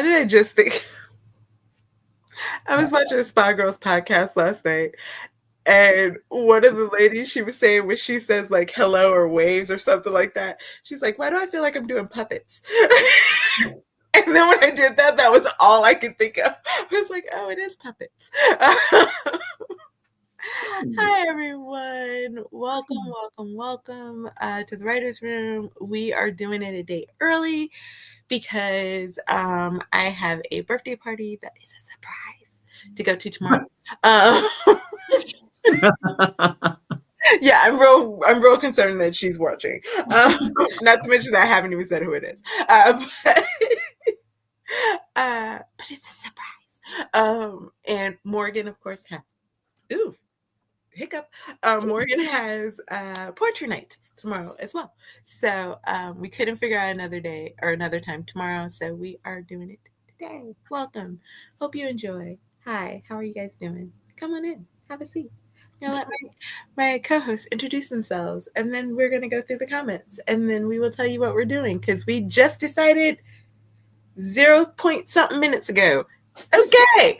did I just think? I was watching a Spy Girls podcast last night, and one of the ladies, she was saying when she says like hello or waves or something like that, she's like, why do I feel like I'm doing puppets? And then when I did that, that was all I could think of. I was like, oh, it is puppets. Hi, everyone. Welcome to the Writer's Room. We are doing it a day early because I have a birthday party that is a surprise to go to tomorrow. Yeah, I'm real concerned that she's watching. Not to mention that I haven't even said who it is. But it's a surprise. And Morgan, of course, hiccup. Morgan has poetry night tomorrow as well. So we couldn't figure out another day or another time tomorrow. So we are doing it today. Welcome. Hope you enjoy. Hi, how are you guys doing? Come on in. Have a seat. Now let my co-hosts introduce themselves, and then we're going to go through the comments, and then we will tell you what we're doing, because we just decided 0.something minutes ago. Okay.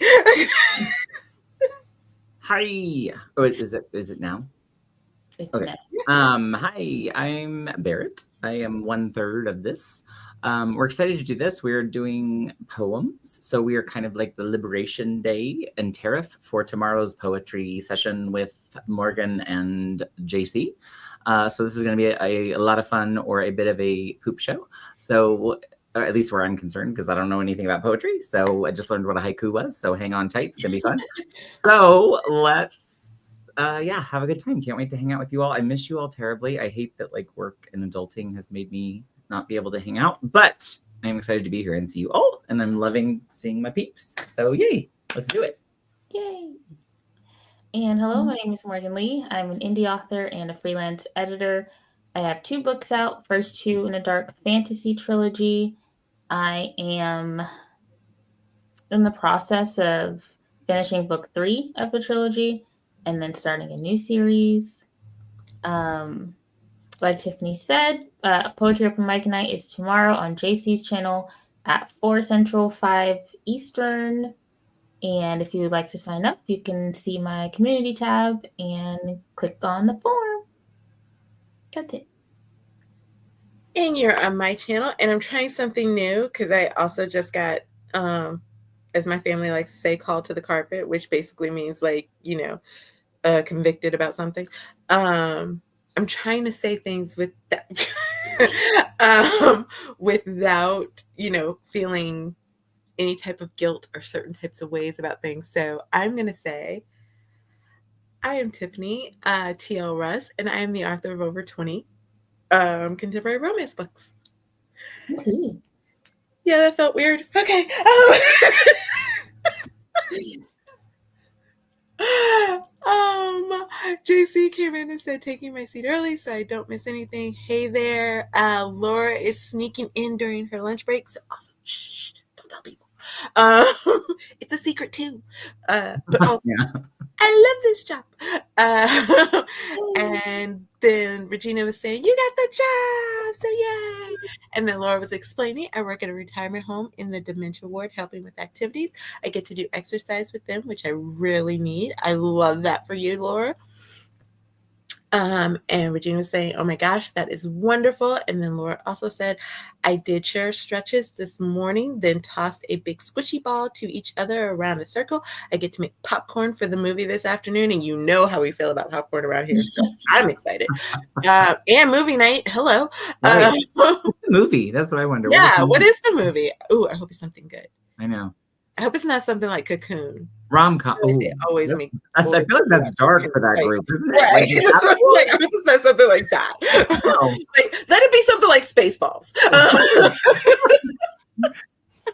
Hi. Oh, is it now? It's okay. Now. Hi, I'm Barrett. I am 1/3 of this. We're excited to do this. We're doing poems. So we are kind of like the Liberation Day and tariff for tomorrow's poetry session with Morgan and JC. So this is going to be a lot of fun, or a bit of a poop show. So at least where I'm concerned, because I don't know anything about poetry. So I just learned what a haiku was. So hang on tight. It's going to be fun. So let's, have a good time. Can't wait to hang out with you all. I miss you all terribly. I hate that like work and adulting has made me not be able to hang out, but I'm excited to be here and see you all. And I'm loving seeing my peeps. So yay, let's do it. Yay. And hello, my name is Morgan Lee. I'm an indie author and a freelance editor. I have 2 books out, first 2 in a dark fantasy trilogy. I am in the process of finishing book 3 of the trilogy and then starting a new series. Like Tiffany said, Poetry Open Mic Night is tomorrow on JC's channel at 4 Central, 5 Eastern. And if you would like to sign up, you can see my community tab and click on the form. That's it. And you're on my channel, and I'm trying something new because I also just got, as my family likes to say, called to the carpet, which basically means like, convicted about something. I'm trying to say things with that, without, feeling any type of guilt or certain types of ways about things. So I'm going to say, I am Tiffany, T.L. Russ, and I am the author of over 20 contemporary romance books. Mm-hmm. Yeah, that felt weird. Okay. JC came in and said, taking my seat early so I don't miss anything. Hey there. Laura is sneaking in during her lunch break, so also, shh, don't tell people. It's a secret too. But also, I love this job. And then Regina was saying, you got the job, so yay. And then Laura was explaining, I work at a retirement home in the dementia ward, helping with activities. I get to do exercise with them, which I really need. I love that for you, Laura. And Regina was saying, oh my gosh, that is wonderful. And then Laura also said, I did share stretches this morning, then tossed a big squishy ball to each other around a circle. I get to make popcorn for the movie this afternoon, and you know how we feel about popcorn around here, so I'm excited. And movie night, hello. Right. Movie, that's what I wonder. Yeah, what is the movie? Oh, I hope it's something good. I know. I hope it's not something like Cocoon. Rom-com. It always makes. I feel like that's dark for that group, isn't it? Right. I hope it's not something like that. No. Let it be something like Spaceballs.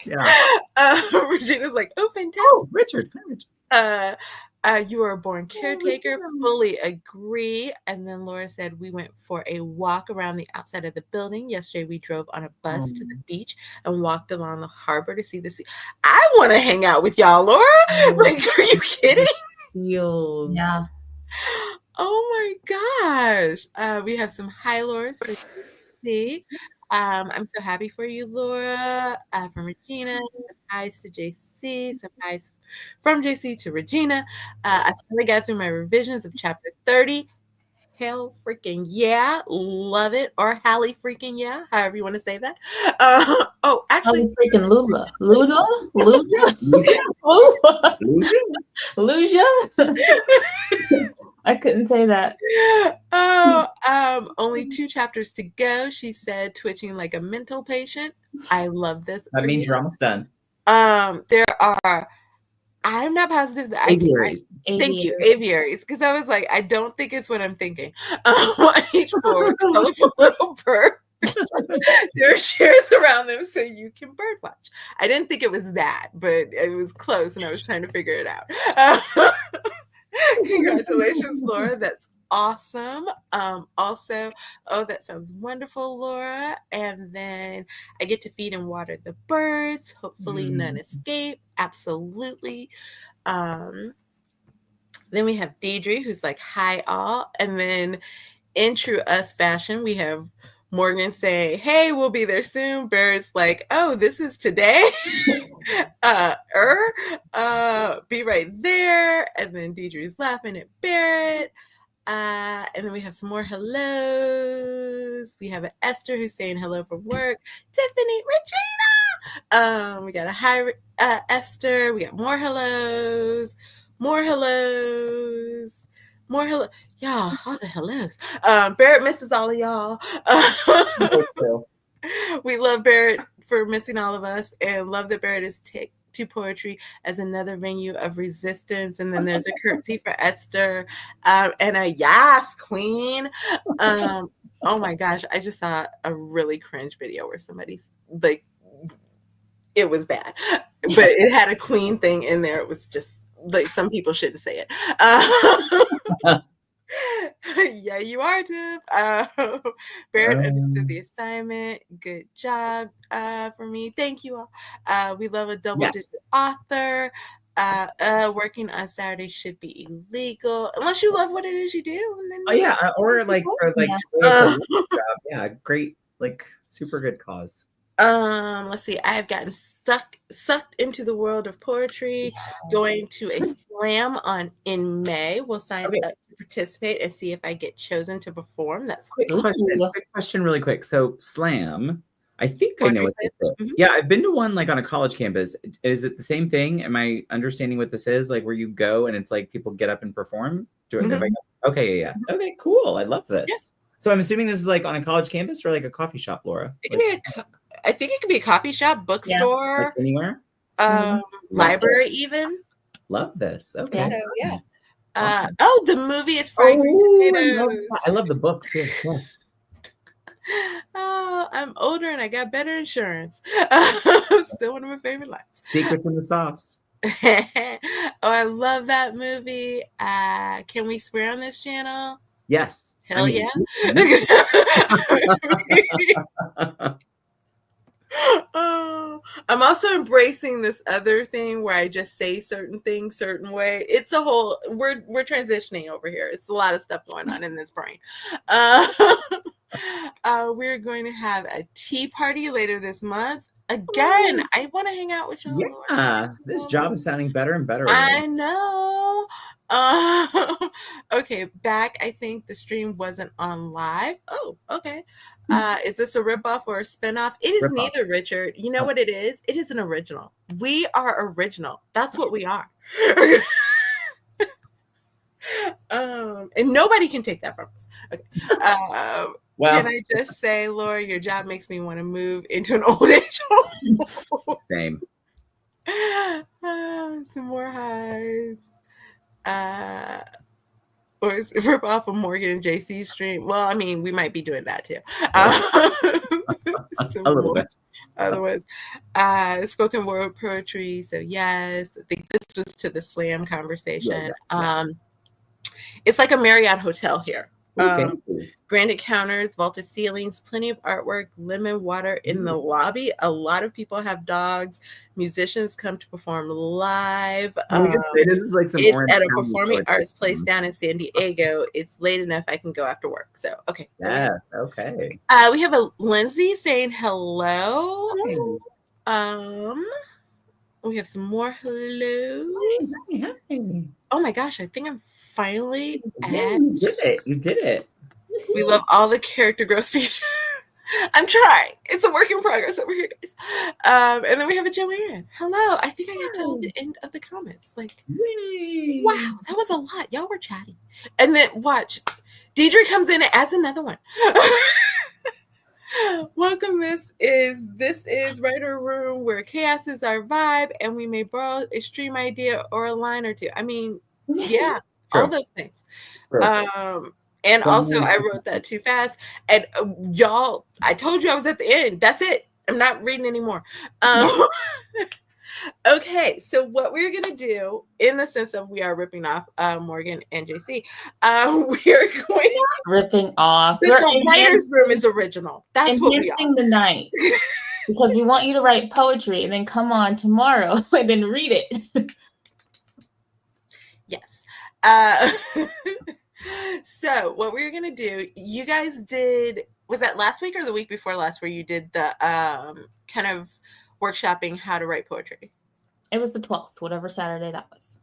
Yeah. Regina's like, oh, fantastic. Oh, Richard. You are a born caretaker. Fully agree. And then Laura said, we went for a walk around the outside of the building. Yesterday, we drove on a bus to the beach and walked along the harbor to see the sea. I want to hang out with y'all, Laura. Like, are you kidding? Yeah. Oh my gosh. We have some high Laura's for see. I'm so happy for you, Laura. From Regina, some highs to JC, some highs from JC to Regina. I finally got through my revisions of chapter 30. Hell freaking yeah, love it. Or Hallie freaking yeah, however you want to say that. Actually, freaking Luja. I couldn't say that. Only 2 chapters to go. She said, twitching like a mental patient. I love this. That means you're almost done. There are. I'm not positive that aviaries. Thank you, aviaries, because I was like, I don't think it's what I'm thinking. On each floor, colorful little bird. There are chairs around them so you can bird watch. I didn't think it was that, but it was close, and I was trying to figure it out. Congratulations, Laura. That's awesome. Also, that sounds wonderful, Laura. And then I get to feed and water the birds. Hopefully none escape. Absolutely. Then we have Deidre, who's like, hi all. And then in true us fashion, we have Morgan saying, hey, we'll be there soon. Barrett's like, oh, this is today. Be right there. And then Deidre's laughing at Barrett. And then we have some more hellos. We have an Esther who's saying hello from work. Tiffany, Regina. We got a hi Esther. We got more hellos. More hellos. More hello. Y'all, all the hellos. Barrett misses all of y'all. We love Barrett for missing all of us, and love that Barrett is to poetry as another venue of resistance. And then there's a curtsy for Esther, and a yes, queen. Oh my gosh, I just saw a really cringe video where somebody's like, it was bad, but it had a queen thing in there. It was just like, some people shouldn't say it. Yeah, you are, Tiff. Barrett understood the assignment. Good job for me. Thank you all. We love a double-digit author. Working on Saturday should be illegal unless you love what it is you do. And then or like for like job. Great, like super good cause. Let's see. I have gotten sucked into the world of poetry. Going to a slam in May. We'll sign up to participate and see if I get chosen to perform. That's quick question, really quick. So slam, I think poetry, I know what this is. Mm-hmm. Yeah, I've been to one like on a college campus. Is it the same thing? Am I understanding what this is? Like where you go and it's like people get up and perform? Okay, yeah. Okay, cool. I love this. Yeah. So I'm assuming this is like on a college campus or like a coffee shop, Laura? It could be I think it could be a coffee shop, bookstore, like anywhere, library, even. Love this. Okay. So yeah. Awesome. The movie is Fried Potatoes. I love the book too. Yes. Oh, I'm older and I got better insurance. Still one of my favorite lines. Secrets in the Sauce. I love that movie. Can we swear on this channel? Yes. Hell yeah. I'm also embracing this other thing where I just say certain things certain way. It's a whole we're transitioning over here. It's a lot of stuff going on in this brain. We're going to have a tea party later this month. Again, I want to hang out with you. Yeah, this job is sounding better and better. I know. Okay, back. I think the stream wasn't on live. Oh, okay. Is this a ripoff or a spinoff? It is neither, Richard. You know what it is? It is an original. We are original. That's what we are. And nobody can take that from us. Okay. Can I just say, Laura, your job makes me want to move into an old age home. Same. Some more highs. Or is it rip off of Morgan and JC stream? Well, I mean, we might be doing that too. A little bit. Otherwise, spoken word poetry. So yes, I think this was to the slam conversation. Yeah. It's like a Marriott hotel here. Granite counters, vaulted ceilings, plenty of artwork, lemon water in the lobby. A lot of people have dogs. Musicians come to perform live. This is like some it's Orange at a County performing sort of arts place thing. down in San Diego. It's late enough I can go after work. So, okay. Yeah, okay. We have a Lindsay saying hello. Hi. We have some more hellos. Hi. Oh my gosh, I think I'm finally You did it. You did it. We love all the character growth features. I'm trying. It's a work in progress over here, guys. And then we have a Joanne. Hello. I think I got to the end of the comments. Like, wow, that was a lot. Y'all were chatting. And then watch. Deidre comes in and adds another one. Welcome. This is Writer Room, where chaos is our vibe, and we may borrow a stream idea or a line or two. I mean, yeah, all those things. And also, I wrote that too fast. And y'all, I told you I was at the end. That's it. I'm not reading anymore. Okay, so what we're going to do, in the sense of we are ripping off Morgan and JC, we are going... Ripping off. The writer's room is original. That's what we are. The night. Because we want you to write poetry and then come on tomorrow and then read it. Yes. So what we're going to do, you guys did, was that last week or the week before last, where you did the kind of workshopping how to write poetry? It was the 12th, whatever Saturday that was.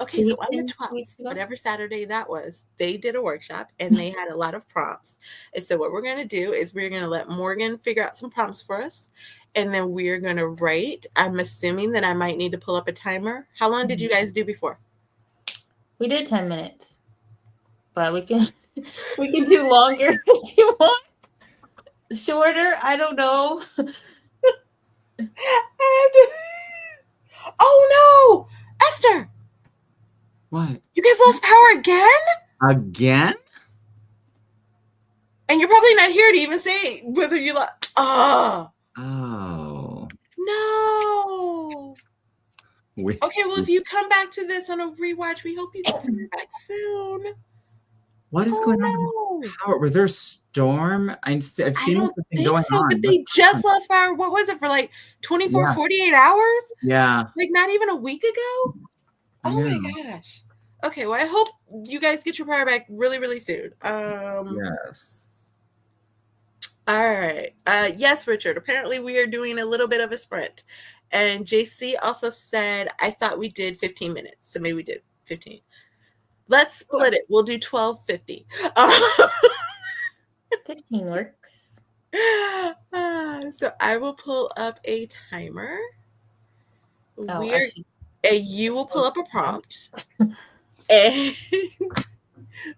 Okay, so on the 12th, whatever Saturday that was, they did a workshop and they had a lot of prompts. And so what we're going to do is we're going to let Morgan figure out some prompts for us. And then we're going to write. I'm assuming that I might need to pull up a timer. How long did you guys do before? We did 10 minutes. But we can do longer if you want. Shorter, I don't know. Oh no, Esther! What? You guys lost power again? Again? And you're probably not here to even say whether you lost. Oh. No. Okay, well, if you come back to this on a rewatch, we hope you can come back soon. What is going on with power? Was there a storm? I've seen something going on. But they just lost power. What was it, for like 24, 48 hours? Yeah. Like not even a week ago? Oh my gosh. Okay, well, I hope you guys get your power back really, really soon. Yes. All right. Yes, Richard. Apparently we are doing a little bit of a sprint. And JC also said, I thought we did 15 minutes. So maybe we did 15. Let's split it. We'll do 12:50. 15 works. So I will pull up a timer. And you will pull up a prompt. And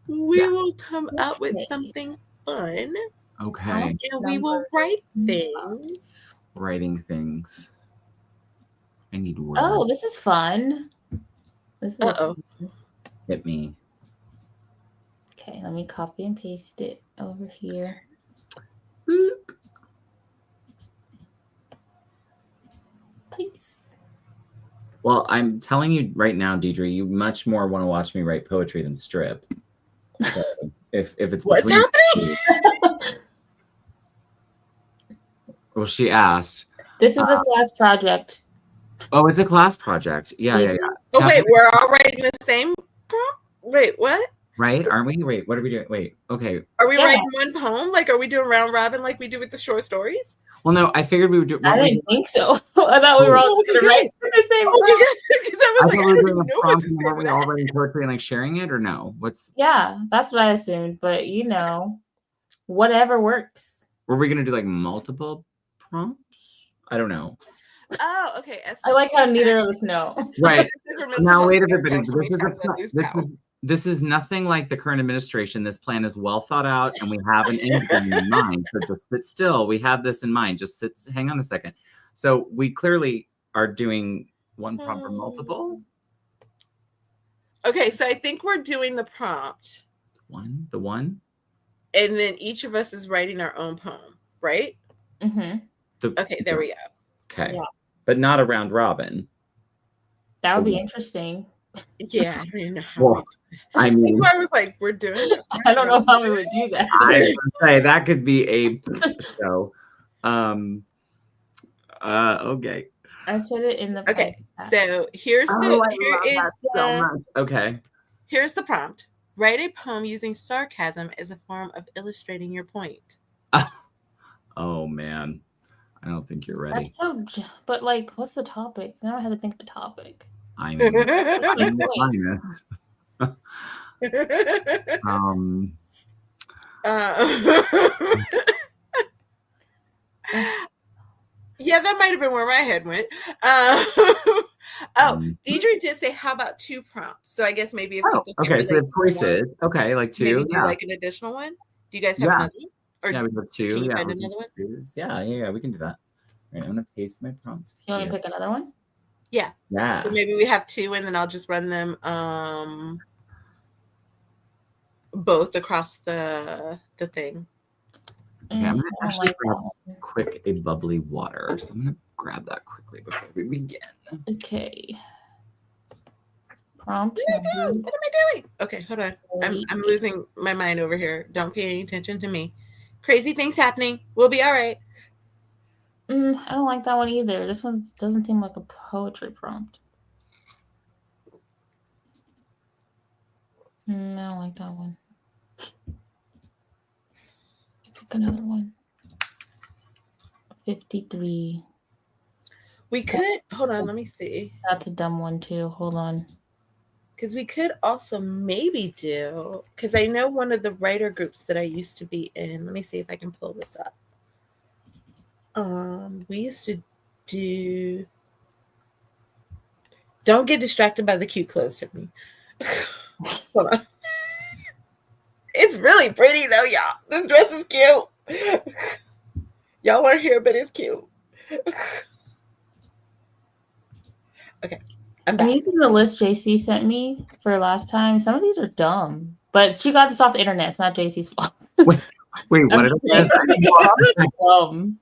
we will come up with something fun. Okay. And we will write things. Writing things. I need words. Oh, this is fun. Hit me. Okay, let me copy and paste it over here. Boop. Peace. Well, I'm telling you right now, Deidre, you much more want to watch me write poetry than strip. So if it's what's happening? Well, she asked. This is a class project. Oh, it's a class project. Yeah. Oh, wait, we're all writing the same prompt? Wait, what? Right? Aren't we? Wait, what are we doing? Wait, okay. Are we writing one poem? Like, are we doing round robin like we do with the short stories? Well, no, I figured we would do. I didn't think so. I thought we were all going to write the same prompt. I thought we were doing a prompt and were we all writing poetry and like sharing it, or no? Yeah, that's what I assumed. But whatever works. Were we gonna do like multiple prompts? I don't know. Oh, okay. I like how neither of us know. Right. Now, wait a minute. This is nothing like the current administration. This plan is well thought out, and we have an end game in mind. So just sit still. We have this in mind. Just hang on a second. So we clearly are doing one prompt or multiple. Okay, so I think we're doing the prompt. The one. And then each of us is writing our own poem, right? Mm-hmm. Okay, there we go. Okay. Yeah. But not a round robin. That would be interesting. Yeah, I don't even know how. Well, I mean, That's why I was like, we're doing it. I don't know how we would do that. I was gonna say that could be a show. Okay. I put it in the Okay, podcast. so here's so much. Okay. Here's the prompt. Write a poem using sarcasm as a form of illustrating your point. Oh man, I don't think you're ready. That's so, but like, what's the topic? Now I have to think of a topic. I know. Yeah, that might have been where my head went. Desiree did say, "How about 2 prompts?" So I guess maybe if people okay, so the choices. Okay, like 2. Maybe do like an additional one. Do you guys have another one? Or yeah, we have 2. Can you yeah, find another one? Yeah, we can do that. All right, I'm gonna paste my prompts. You want to pick another one? Yeah. Yeah. So maybe we have 2, and then I'll just run them both across the thing. Okay, I'm gonna actually grab a bubbly water. So I'm gonna grab that quickly before we begin. Okay. Prompt. What am I doing? Okay, hold on. I'm losing my mind over here. Don't pay any attention to me. Crazy things happening. We'll be all right. I don't like that one either. This one doesn't seem like a poetry prompt. I don't like that one. Pick another one. 53. We could hold on. Let me see. That's a dumb one too. Hold on. Because we could also maybe do. Because I know one of the writer groups that I used to be in. Let me see if I can pull this up. We used to do. Don't get distracted by the cute clothes, Tiffany. Hold on. It's really pretty though, y'all. This dress is cute. Y'all weren't here, but it's cute. Okay. I'm using the list JC sent me for last time. Some of these are dumb, but she got this off the internet. It's not JC's fault. Wait, what is it? Dumb.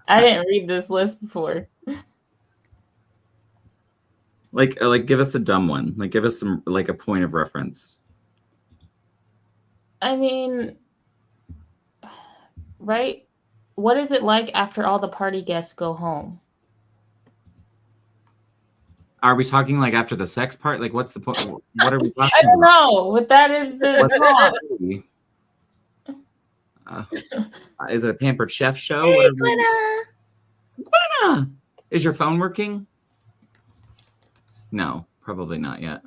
I didn't read this list before. Like, give us a dumb one. Like, give us some, like, a point of reference. I mean, right? What is it like after all the party guests go home? Are we talking like after the sex part? Like, what's the point? What are we talking I don't know, but that is the is it a Pampered Chef show? Hey, Gwynna! Is your phone working? No, probably not yet.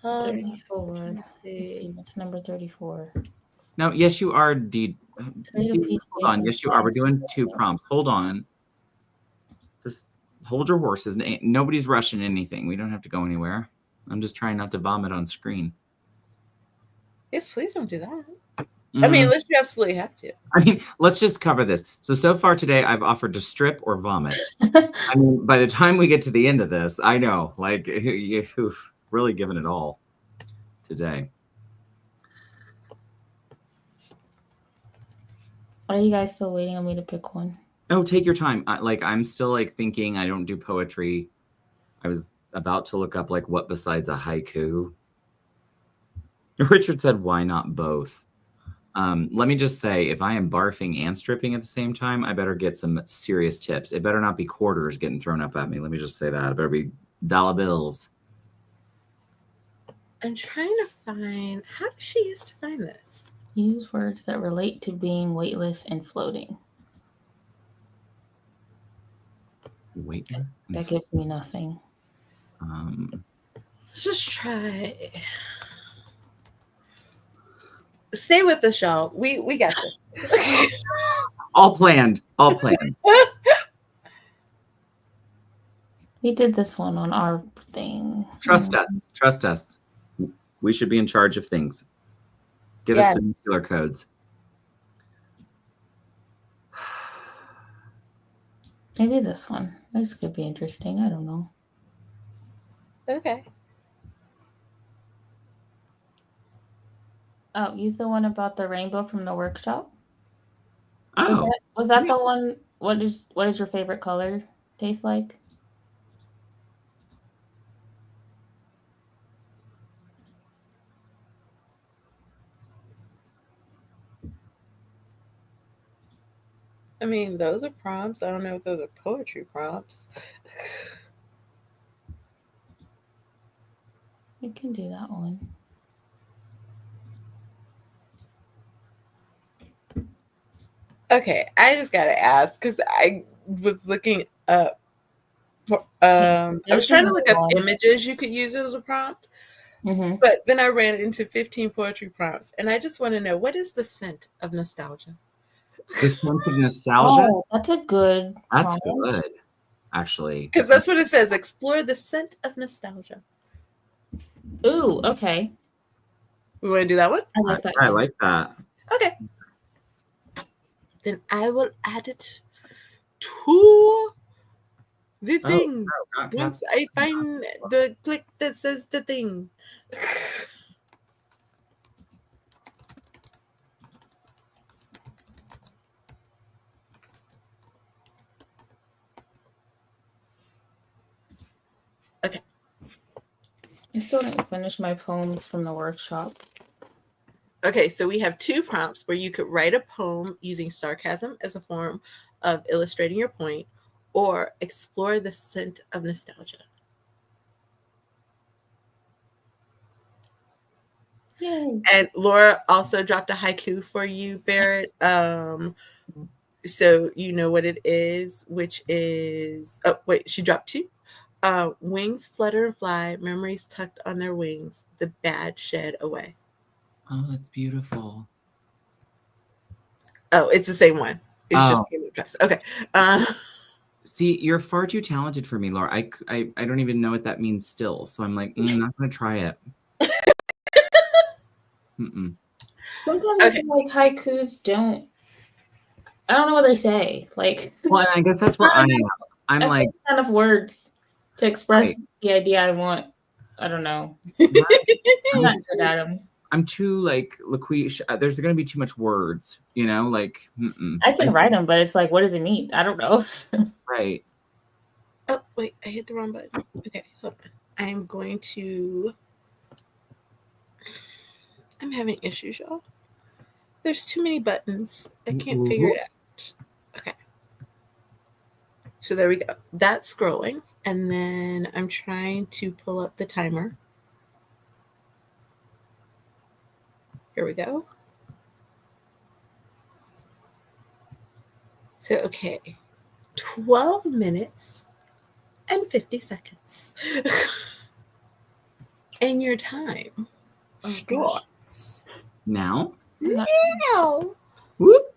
34. Let's see. What's number 34? No, yes, you are. Hold on. Yes, you are. We're doing 2 prompts. Hold on. Just hold your horses. Nobody's rushing anything. We don't have to go anywhere. I'm just trying not to vomit on screen. Yes, please don't do that. I mean, unless you absolutely have to. I mean, let's just cover this. So far today, I've offered to strip or vomit. I mean, by the time we get to the end of this, I know, like, you've really given it all today. Are you guys still waiting on me to pick one? Oh, take your time. I'm still like thinking. I don't do poetry. I was about to look up like what besides a haiku. Richard said, "Why not both?" Let me just say, if I am barfing and stripping at the same time, I better get some serious tips. It better not be quarters getting thrown up at me. Let me just say that. It better be dollar bills. I'm trying to find. How does she used to find this? Use words that relate to being weightless and floating. Weightless? That gives me nothing. Let's just try. Stay with us, y'all. We got this. All planned. We did this one on our thing. Trust us. We should be in charge of things. Give us the nuclear codes. Maybe this one. This could be interesting. I don't know. Okay. Oh, use the one about the rainbow from the workshop. Oh, was that the one? What is your favorite color taste like? I mean, those are prompts. I don't know if those are poetry prompts. We can do that one. Okay, I just gotta ask because I was looking up. I was trying to look up images you could use as a prompt, but then I ran into 15 poetry prompts, and I just want to know, what is the scent of nostalgia? The scent of nostalgia? Oh, that's a good That's prompt. good, actually. Because that's what it says. Explore the scent of nostalgia. Ooh, okay. We want to do that one? I like that. Okay. Then I will add it to the thing once I find the click that says the thing. Okay. I still didn't finish my poems from the workshop. Okay, so we have 2 prompts where you could write a poem using sarcasm as a form of illustrating your point, or explore the scent of nostalgia. Yay. And Laura also dropped a haiku for you, Barrett. So you know what it is, which is, oh wait, she dropped 2. Wings flutter and fly, memories tucked on their wings, the bad shed away. Oh, that's beautiful. Oh, it's the same one. It's just came with okay. See, you're far too talented for me, Laura. I don't even know what that means still. So I'm like, I'm not going to try it. Sometimes I feel like haikus I don't know what they say. Like, well, I guess that's where I am. I'm like kind of words to express the idea I want. I don't know. I'm not good at them. I'm too like loquacious. There's going to be too much words, you know, like I can write them, but it's like, what does it mean? I don't know. Right. Oh, wait, I hit the wrong button. Okay, hold on. I'm going to... I'm having issues, y'all. There's too many buttons. I can't figure it out. Okay. So there we go. That's scrolling. And then I'm trying to pull up the timer. Here we go. So, okay. 12 minutes and 50 seconds. And your time starts now. Now. Whoop.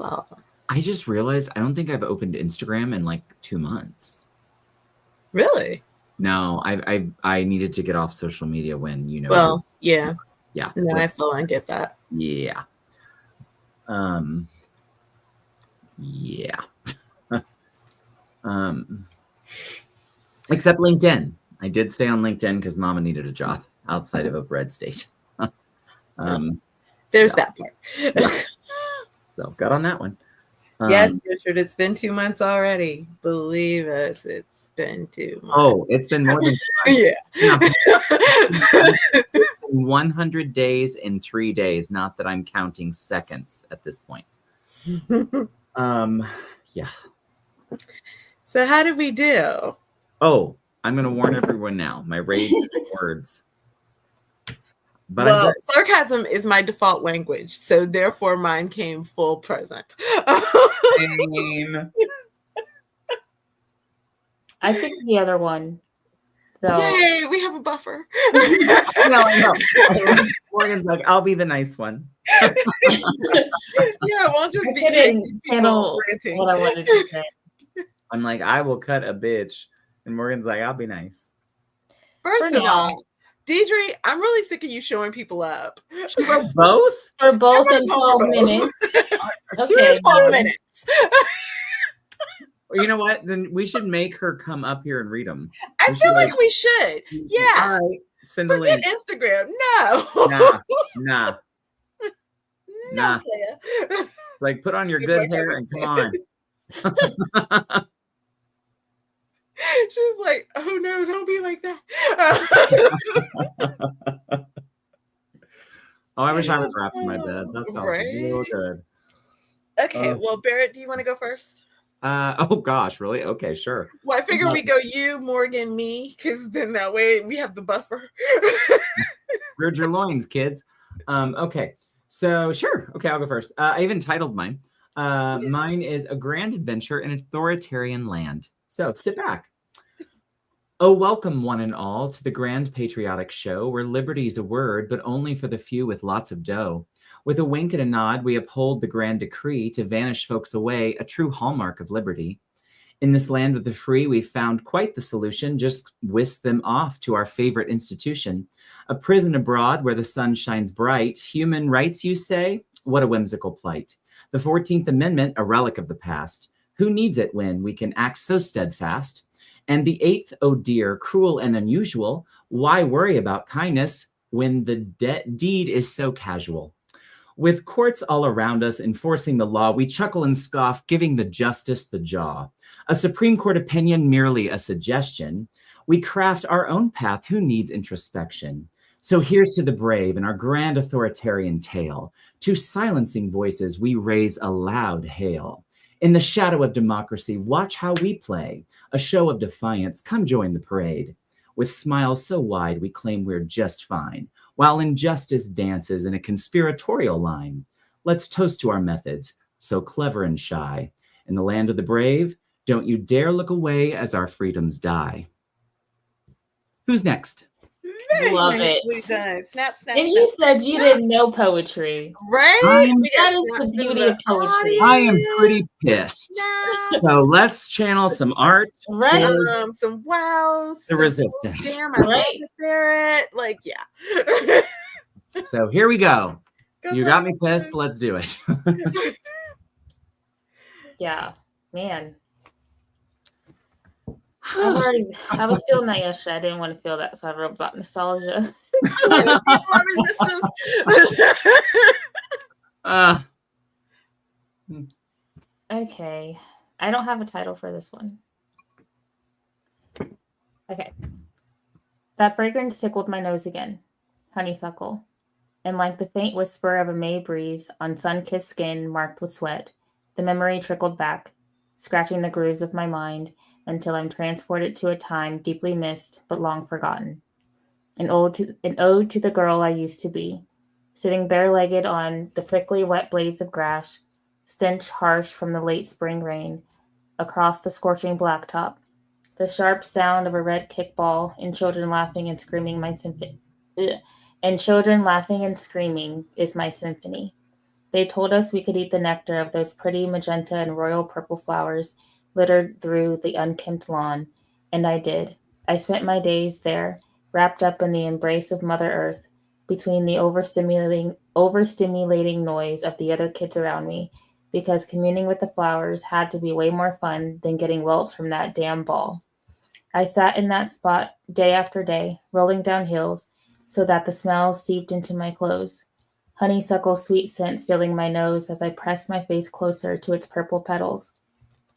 Cool. I just realized I don't think I've opened Instagram in like 2 months. Really? No, I needed to get off social media when, Well, yeah. Yeah. No, I feel I get that. Yeah. Yeah. Except LinkedIn. I did stay on LinkedIn because Mama needed a job outside of a red state. There's that part. So got on that one. Yes, Richard, it's been 2 months already. Believe us, it's been 2 months. Oh, it's been more than yeah. 100 days in 3 days. Not that I'm counting seconds at this point. Yeah. So how did we do? Oh, I'm going to warn everyone now. My rage words. But well, sarcasm is my default language, so therefore mine came full present. I picked the other one. So. Yay, we have a buffer. No. Morgan's like, I'll be the nice one. Yeah, we'll just be handle what I wanted to say. I'm like, I will cut a bitch. And Morgan's like, I'll be nice. First of all, Desiree, I'm really sick of you showing people up. For both? For both in 12 minutes. Okay, 12 minutes. Well, you know what? Then we should make her come up here and read them. I feel like we should. Yeah. All right. Send Forget Instagram. No. Nah. No, like, put on your good hair and come on. She's like, oh no, don't be like that. Oh, I wish I was wrapped in my bed. That sounds real good. Okay, well, Barrett, do you want to go first? Oh gosh, really? Okay, sure. Well, I figure we go you, Morgan, me, because then that way we have the buffer. Gird your loins, kids. Okay, so sure. Okay, I'll go first. I even titled mine. Mine is A Grand Adventure in Authoritarian Land. So sit back. Oh, welcome one and all to the grand patriotic show where liberty's a word, but only for the few with lots of dough. With a wink and a nod, we uphold the grand decree to vanish folks away, a true hallmark of liberty. In this land of the free, we've found quite the solution. Just whisk them off to our favorite institution. A prison abroad where the sun shines bright. Human rights, you say? What a whimsical plight. The 14th Amendment, a relic of the past. Who needs it when we can act so steadfast? And the 8th, oh dear, cruel and unusual. Why worry about kindness when the deed is so casual? With courts all around us enforcing the law, we chuckle and scoff, giving the justice the jaw. A Supreme Court opinion, merely a suggestion. We craft our own path. Who needs introspection? So here's to the brave in our grand authoritarian tale. To silencing voices, we raise a loud hail. In the shadow of democracy, watch how we play. A show of defiance, come join the parade. With smiles so wide, we claim we're just fine, while injustice dances in a conspiratorial line. Let's toast to our methods, so clever and shy. In the land of the brave, don't you dare look away as our freedoms die. Who's next? Love it. Snap, snap, and you said you didn't know poetry. Right? That is the beauty of poetry. I am pretty pissed. So let's channel some art. Right. Some wows. The resistance. Damn, I like Barrett. Like, yeah. So here we go. You got me pissed. Let's do it. Yeah, man. I was feeling that yesterday. I didn't want to feel that, so I wrote about nostalgia. Resistance. Okay. I don't have a title for this one. Okay. That fragrance tickled my nose again. Honeysuckle. And like the faint whisper of a May breeze on sun-kissed skin marked with sweat, the memory trickled back, scratching the grooves of my mind until I'm transported to a time deeply missed but long forgotten. An ode to the girl I used to be, sitting bare-legged on the prickly wet blades of grass, stench harsh from the late spring rain, across the scorching blacktop, the sharp sound of a red kickball and children laughing and screaming is my symphony. They told us we could eat the nectar of those pretty magenta and royal purple flowers littered through the unkempt lawn, and I did. I spent my days there, wrapped up in the embrace of Mother Earth, between the overstimulating noise of the other kids around me, because communing with the flowers had to be way more fun than getting welts from that damn ball. I sat in that spot day after day, rolling down hills, so that the smells seeped into my clothes. Honeysuckle sweet scent filling my nose as I pressed my face closer to its purple petals.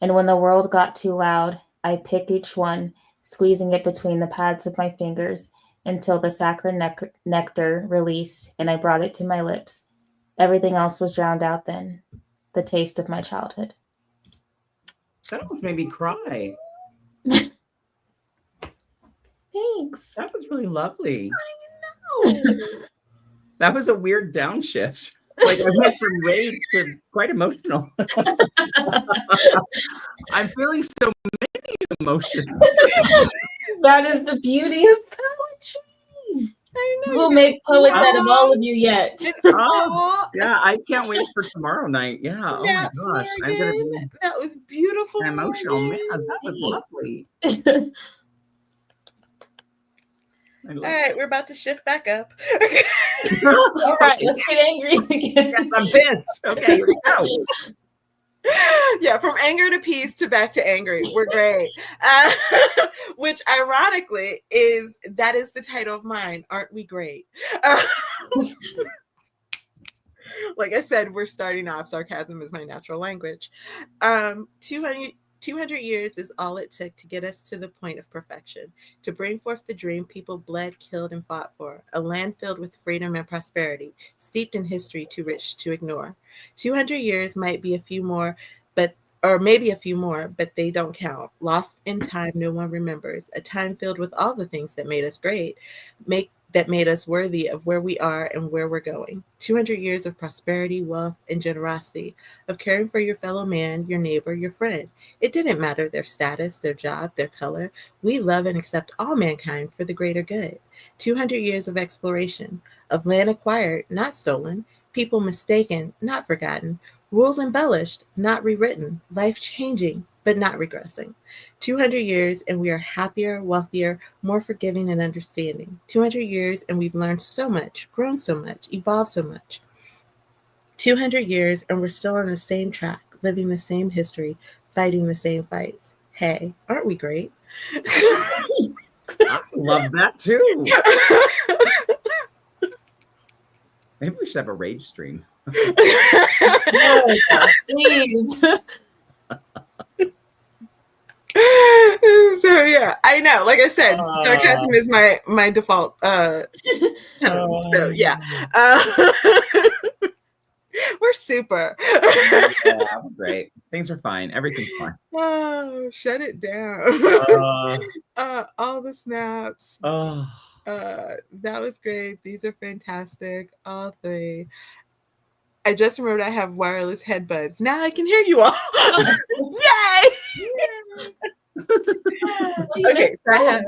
And when the world got too loud, I picked each one, squeezing it between the pads of my fingers until the saccharine nectar released and I brought it to my lips. Everything else was drowned out then. The taste of my childhood. That almost made me cry. Thanks. That was really lovely. I know. That was a weird downshift. Like I went from rage to quite emotional. I'm feeling so many emotions. That is the beauty of poetry. I know. We'll make poets out of all of you yet. Oh, yeah, I can't wait for tomorrow night. Yeah. Oh my Snaps, gosh. I'm gonna be that was beautiful. emotional. Man, Morgan. that was lovely. All right, we're about to shift back up. All right, let's get angry again. Yes, I'm pissed. Okay, here we go. Yeah, from anger to peace to back to angry. We're great. Which ironically is the title of mine. Aren't we great? Like I said, we're starting off. Sarcasm is my natural language. 200 years is all it took to get us to the point of perfection, to bring forth the dream people bled, killed, and fought for, a land filled with freedom and prosperity, steeped in history too rich to ignore. 200 years might be a few more, maybe a few more, but they don't count. Lost in time no one remembers, a time filled with all the things that made us great, that made us worthy of where we are and where we're going. 200 years of prosperity, wealth, and generosity, of caring for your fellow man, your neighbor, your friend. It didn't matter their status, their job, their color. We love and accept all mankind for the greater good. 200 years of exploration, of land acquired, not stolen, people mistaken, not forgotten, rules embellished, not rewritten, life changing, but not regressing. 200 years and we are happier, wealthier, more forgiving and understanding. 200 years and we've learned so much, grown so much, evolved so much. 200 years and we're still on the same track, living the same history, fighting the same fights. Hey, aren't we great? I love that too. Maybe we should have a rage stream. Oh, please. So yeah, I know. Like I said, sarcasm is my default tone. So yeah, we're super. Yeah, great. Things are fine. Everything's fine. Oh, shut it down. All the snaps. Oh. That was great. These are fantastic. All three. I just remembered I have wireless headbuds. Now I can hear you all. Yay! Okay, so I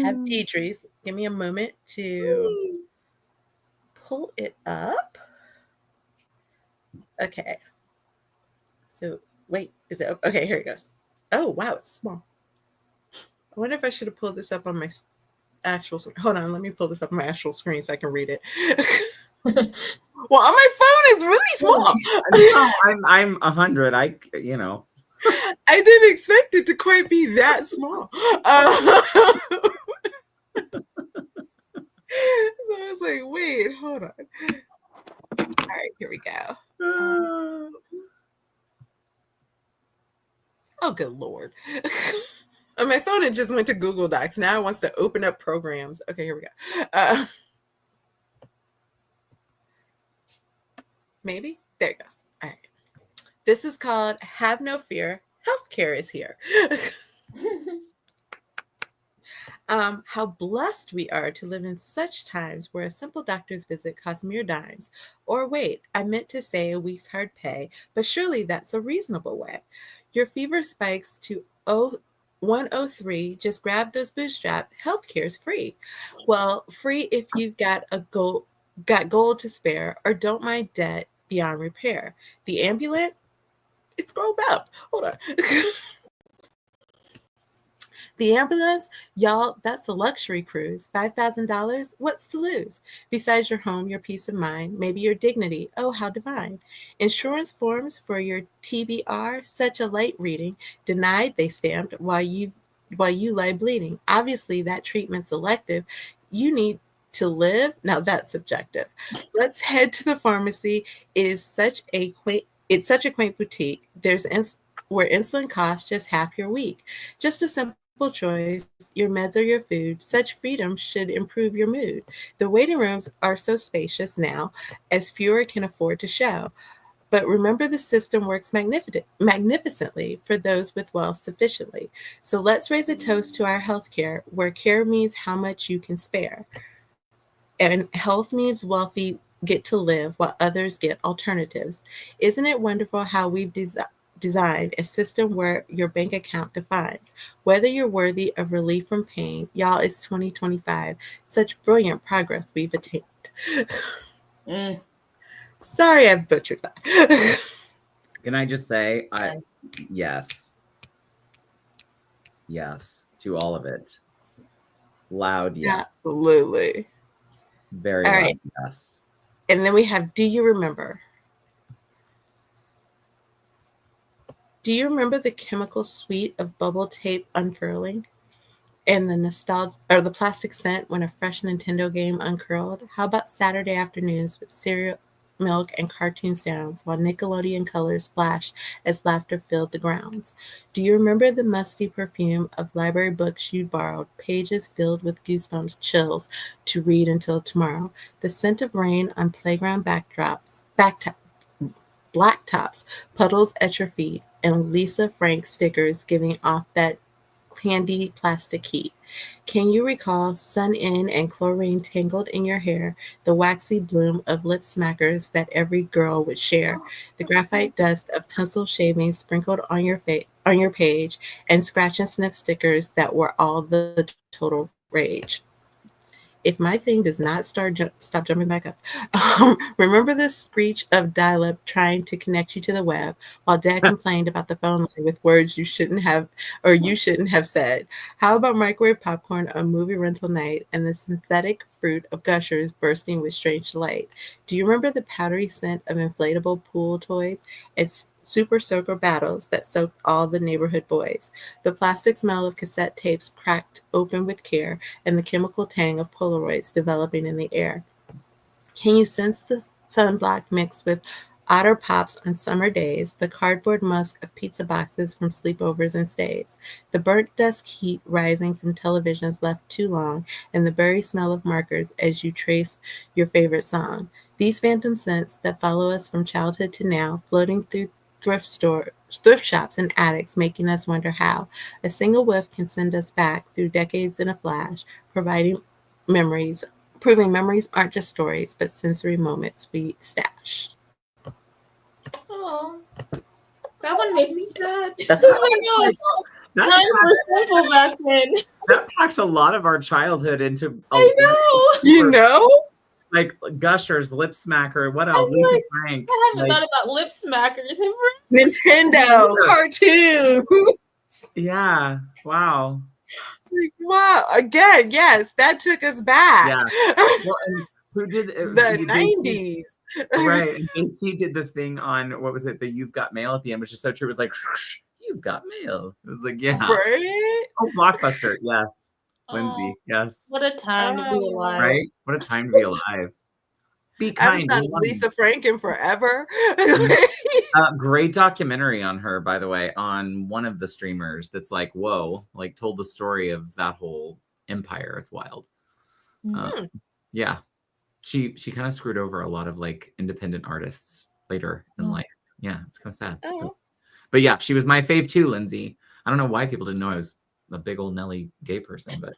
have tea trees. Give me a moment to pull it up. Okay. So wait, is it okay? Here it goes. Oh wow, it's small. I wonder if I should have pulled this up on my actual screen. Hold on, let me pull this up on my actual screen so I can read it. Well, on my phone it's really small. No, I'm 100. I didn't expect it to quite be that small. So I was like, wait, hold on. All right, here we go. Oh, good Lord. On my phone, it just went to Google Docs. Now it wants to open up programs. Okay, here we go. Maybe? There it goes. All right. This is called Have No Fear. Healthcare is here. How blessed we are to live in such times where a simple doctor's visit costs mere dimes. Or wait, I meant to say a week's hard pay, but surely that's a reasonable way. Your fever spikes to 103, just grab those bootstrap. Healthcare's free. Well, free if you've got a got gold to spare, or don't mind debt beyond repair. The ambulance, it's grown up. Hold on. The ambulance, y'all, that's a luxury cruise. $5,000, what's to lose? Besides your home, your peace of mind, maybe your dignity. Oh, how divine. Insurance forms for your TBR, such a light reading. Denied, they stamped, while you lie bleeding. Obviously, that treatment's elective. You need to live. Now that's subjective. Let's head to the pharmacy. It's such a quaint boutique. Where insulin costs just half your week. Just a simple choice, your meds or your food. Such freedom should improve your mood. The waiting rooms are so spacious now, as fewer can afford to show. But remember, the system works magnificently for those with wealth sufficiently. So let's raise a toast to our healthcare, where care means how much you can spare. And health means wealthy get to live while others get alternatives. Isn't it wonderful how we've designed a system where your bank account defines whether you're worthy of relief from pain? Y'all, it's 2025. Such brilliant progress we've attained. Sorry I've butchered that. Can I just say, yes to all of it. Loud yes. Absolutely. Very all loud right. yes. And then we have, do you remember? Do you remember the chemical sweet of bubble tape unfurling? And the nostalgia, or the plastic scent when a fresh Nintendo game uncurled? How about Saturday afternoons with cereal, milk, and cartoon sounds while Nickelodeon colors flashed as laughter filled the grounds? Do you remember the musty perfume of library books you borrowed, pages filled with goosebumps chills to read until tomorrow? The scent of rain on playground blacktops, puddles at your feet, and Lisa Frank stickers giving off that candy plastic heat. Can you recall sun in and chlorine tangled in your hair, the waxy bloom of lip smackers that every girl would share, the graphite dust of pencil shavings sprinkled on your page, and scratch and sniff stickers that were all the total rage? If my thing does not stop jumping back up. Remember the screech of dial-up trying to connect you to the web while Dad complained about the phone line with words you shouldn't have said? How about microwave popcorn on movie rental night and the synthetic fruit of gushers bursting with strange delight? Do you remember the powdery scent of inflatable pool toys and super soaker battles that soaked all the neighborhood boys? The plastic smell of cassette tapes cracked open with care, and the chemical tang of Polaroids developing in the air. Can you sense the sunblock mixed with otter pops on summer days, the cardboard musk of pizza boxes from sleepovers and stays, the burnt dusk heat rising from televisions left too long, and the berry smell of markers as you trace your favorite song? These phantom scents that follow us from childhood to now, floating through thrift shops and attics, making us wonder how a single whiff can send us back through decades in a flash, proving memories aren't just stories, but sensory moments we stash. Oh, that one made me sad. That's Oh my god, times were simple back then. That packed a lot of our childhood into. I know. You know. Like Gushers, Lip Smacker, what else? Lisa Frank. I haven't thought about lip smackers. Nintendo cartoon. Yeah. Wow. Wow. Again, yes, that took us back. Yeah. Well, and who did the 90s? Right. And AC did the thing on, what was it? The You've Got Mail at the end, which is so true. It was like, you've got mail. It was like, yeah. Right? Oh, Blockbuster. Yes. Lindsay, yes. What a time to be alive. Right? What a time to be alive. Be kind. I haven't done Lisa Frank in forever. Great documentary on her, by the way, on one of the streamers that's like, whoa, like told the story of that whole empire. It's wild. Yeah. She kind of screwed over a lot of like independent artists later in life. Yeah, it's kind of sad. But yeah, she was my fave too, Lindsay. I don't know why people didn't know I was a big old Nelly gay person, but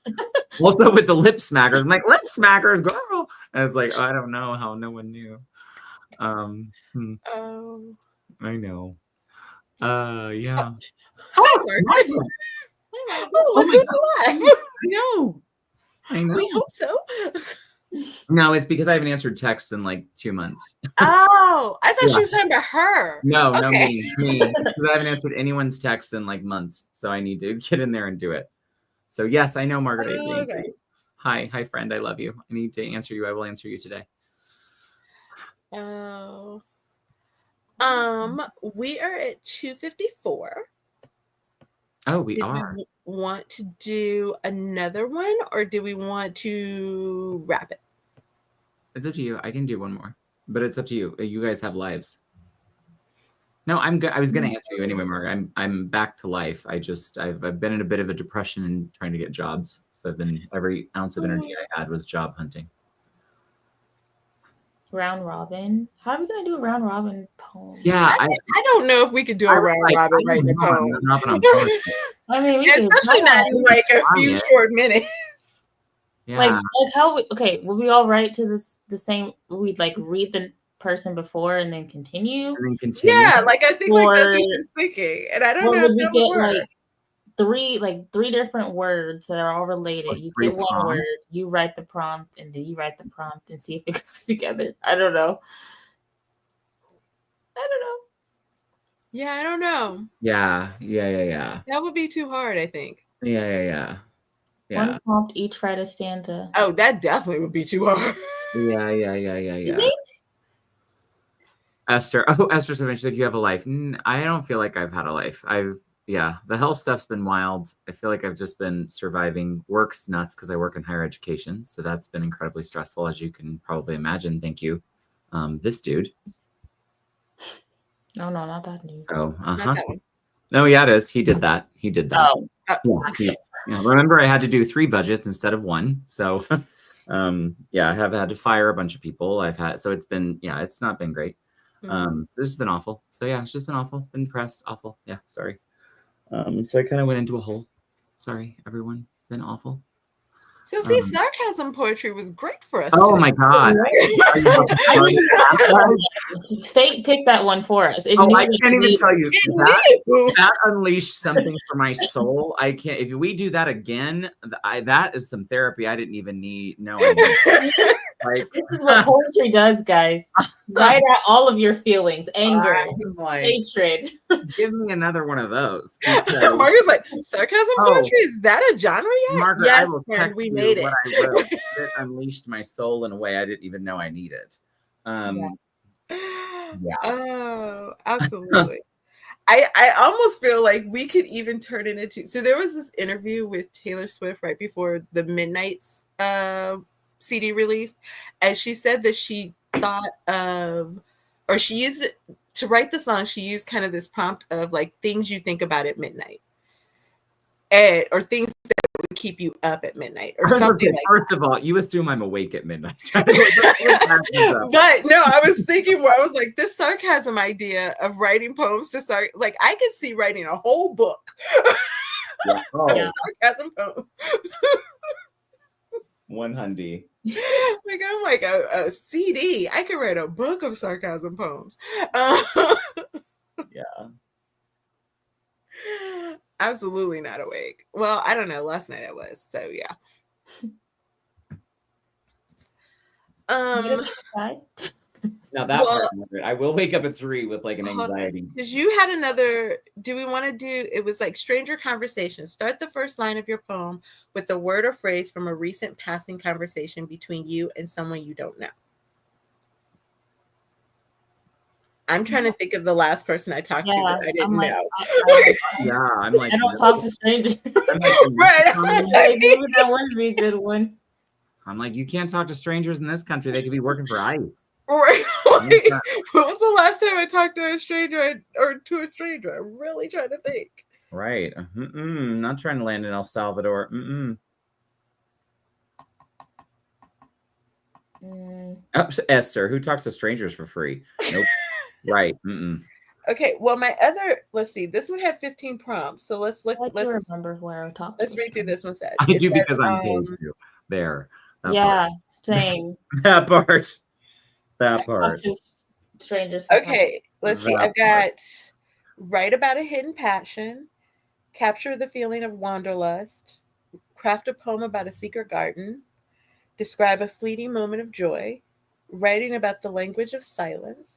also with the lip smackers, I'm like, lip smackers, girl. And it's like, I don't know how no one knew. I know. Yeah. Margaret. Oh, look who's alive. I know. We hope so. No, it's because I haven't answered texts in like 2 months. Oh, I thought Yeah. she was talking about her. No, no, Okay. me. Because I haven't answered anyone's texts in like months, so I need to get in there and do it. So yes, I know, Margaret. I have to answer you. Hi, friend. I love you. I need to answer you. I will answer you today. Oh. We are at 2:54. Oh, we Did are. we want to do another one, or do we want to wrap it? It's up to you. I can do one more, but it's up to you. You guys have lives. No, I'm good. I was going to answer you anyway, Margaret. I'm back to life. I've been in a bit of a depression and trying to get jobs. So I've been every ounce of energy I had was job hunting. Round robin. How are we gonna do a round robin poem? Yeah, I don't know if we could do a round robin right in a poem. I mean, we especially not in like a few short minutes. Yeah. Like how will we all write to the same, we'd like read the person before and then continue? Yeah, like I think like that's what she's thinking. And I don't know if we that get would work. three different words that are all related. You get one word, you write the prompt, and then you write the prompt and see if it goes together. I don't know. Yeah, I don't know. Yeah. That would be too hard, I think. Yeah. One prompt, each write a stanza. Oh, that definitely would be too hard. Yeah. Esther. Oh, Esther said she's like, you have a life. I don't feel like I've had a life. The health stuff's been wild. I feel like I've just been surviving. Work's nuts because I work in higher education. So that's been incredibly stressful, as you can probably imagine. Thank you. This dude. No, not that dude. So, Not that one. No, yeah, it is. He did that. Oh. Yeah. Remember, I had to do 3 budgets instead of 1. So, I have had to fire a bunch of people. So it's been, it's not been great. This has been awful. So yeah, it's just been awful. Been depressed, awful. Yeah, sorry. So I kind of went into a hole. Sorry, everyone. Been awful. So see, sarcasm poetry was great for us. Oh my God. Fate picked that one for us. I can't even tell you. That unleashed something for my soul. I can't. If we do that again, that is some therapy I didn't even need. No, this is what poetry does, guys. Write out all of your feelings, anger, hatred. Give me another one of those. Margaret's like, sarcasm poetry, is that a genre yet? Margaret, yes, I will friend, we made it. I wrote. It unleashed my soul in a way I didn't even know I needed. Oh, absolutely. I almost feel like we could even turn it into. So there was this interview with Taylor Swift right before the Midnight's CD release, and she said that she thought of, or she used it to write the song. She used kind of this prompt of like things you think about at midnight, or things that would keep you up at midnight, or something. First of all, you assume I'm awake at midnight. But no, I was thinking more. I was like, this sarcasm idea of writing poems to start, like I could see writing a whole book of sarcasm poems. 100. Like I'm like a CD. I could write a book of sarcasm poems. Yeah. Absolutely not awake. Well, I don't know. Last night I was. So yeah. Now that part, I will wake up at 3 with like an anxiety. Because you had another. Do we want to do? It was like stranger conversation. Start the first line of your poem with a word or phrase from a recent passing conversation between you and someone you don't know. I'm trying to think of the last person I talked to that I didn't know. I'm like, I don't talk to strangers. Right. Maybe that would be a good one. I'm like, you can't talk to strangers in this country. They could be working for ICE. Right. What was the last time I talked to a stranger or to a stranger? I'm really trying to think. Right. Not trying to land in El Salvador. Esther, who talks to strangers for free? Nope. Right. Okay. Well, let's see. This one had 15 prompts. So let's remember where I talked. Let's read through this one. I do because I'm paid to. There. Same. That part. Strangers. Okay. Let's see. I've got write about a hidden passion, capture the feeling of wanderlust, craft a poem about a secret garden, describe a fleeting moment of joy, writing about the language of silence,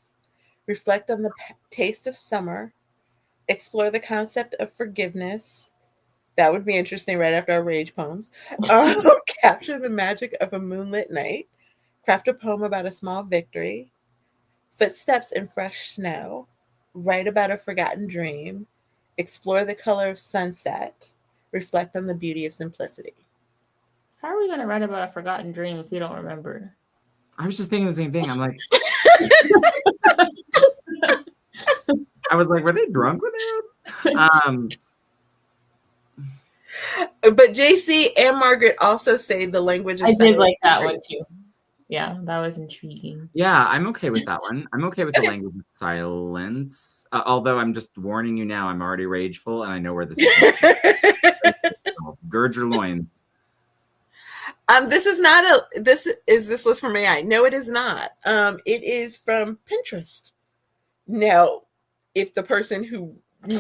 reflect on the taste of summer, explore the concept of forgiveness. That would be interesting right after our rage poems. Capture the magic of a moonlit night, craft a poem about a small victory, footsteps in fresh snow, write about a forgotten dream, explore the color of sunset, reflect on the beauty of simplicity. How are we going to write about a forgotten dream if we don't remember? I was just thinking the same thing. I'm like, I was like, were they drunk when they wrote? But JC and Margaret also say the language of I silence. did like that one too. Yeah, that was intriguing. Yeah, I'm okay with that one. I'm okay with the language of silence. Although I'm just warning you now, I'm already rageful and I know where this is. Gird your loins. This is not a. This is this list from AI. No, it is not. It is from Pinterest. Now, if the person who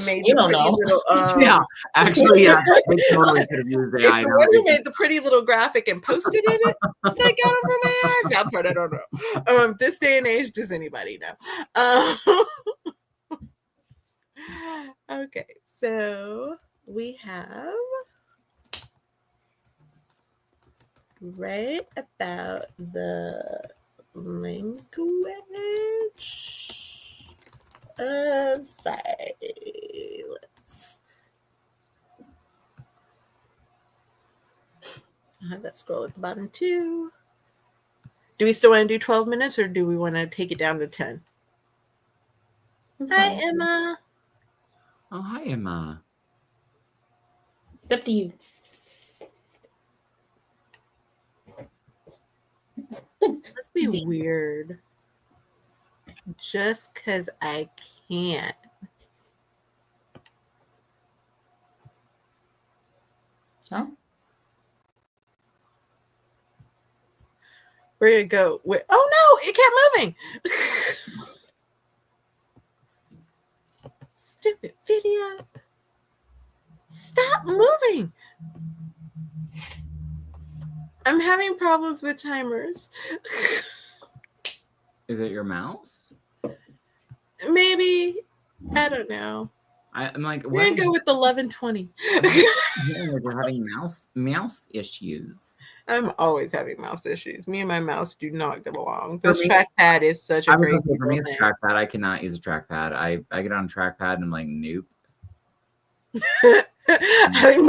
made You the don't pretty know. little yeah, actually, yeah, they totally could have used AI. if the one who made the pretty little graphic and posted it, they got it from AI. That part I don't know. This day and age, does anybody know? Okay, so we have right about the language of silence. I have that scroll at the bottom too. Do we still want to do 12 minutes or do we want to take it down to 10? Hi, Emma. Oh, hi, Emma. It's up to you. Must be weird. Just because I can't. Huh? We're going to go with. Oh, no, it kept moving. Stupid video. Stop moving. I'm having problems with timers. Is it your mouse? Maybe. I don't know. I'm like, we're going to go with 1120. We're having mouse issues. I'm always having mouse issues. Me and my mouse do not get along. This trackpad is such a great thing. For me, it's trackpad. I cannot use a trackpad. I get on a trackpad and I'm like, nope. I think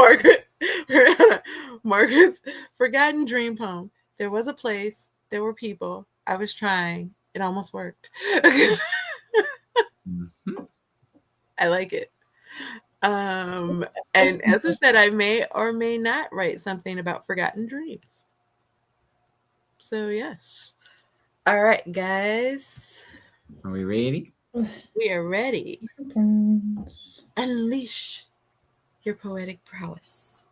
Margaret's forgotten dream poem. There was a place. There were people. I was trying. It almost worked. Mm-hmm. I like it. And Esther said I may or may not write something about forgotten dreams. So yes. All right, guys. Are we ready? We are ready. Unleash your poetic prowess.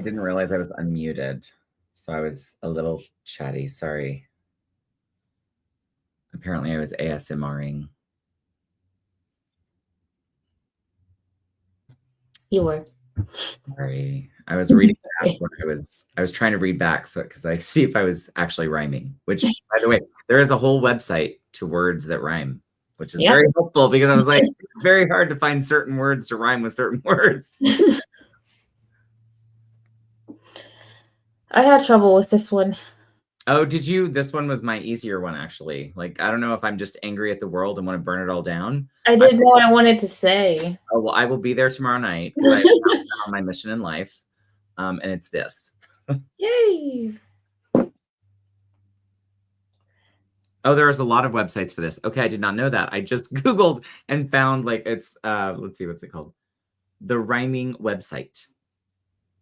didn't realize I was unmuted, so I was a little chatty. Sorry. Apparently, I was ASMRing. You were. Sorry, I was reading back what I was trying to read back, so because I see if I was actually rhyming. Which, by the way, there is a whole website to words that rhyme, which is very helpful because I was like, it's very hard to find certain words to rhyme with certain words. I had trouble with this one. Oh, did you? This one was my easier one, actually. Like, I don't know if I'm just angry at the world and want to burn it all down. I didn't know what I wanted to say. Oh, well, I will be there tomorrow night. I am on my mission in life, and it's this. Yay! Oh, there's a lot of websites for this. Okay, I did not know that. I just Googled and found like it's let's see, what's it called? The rhyming website.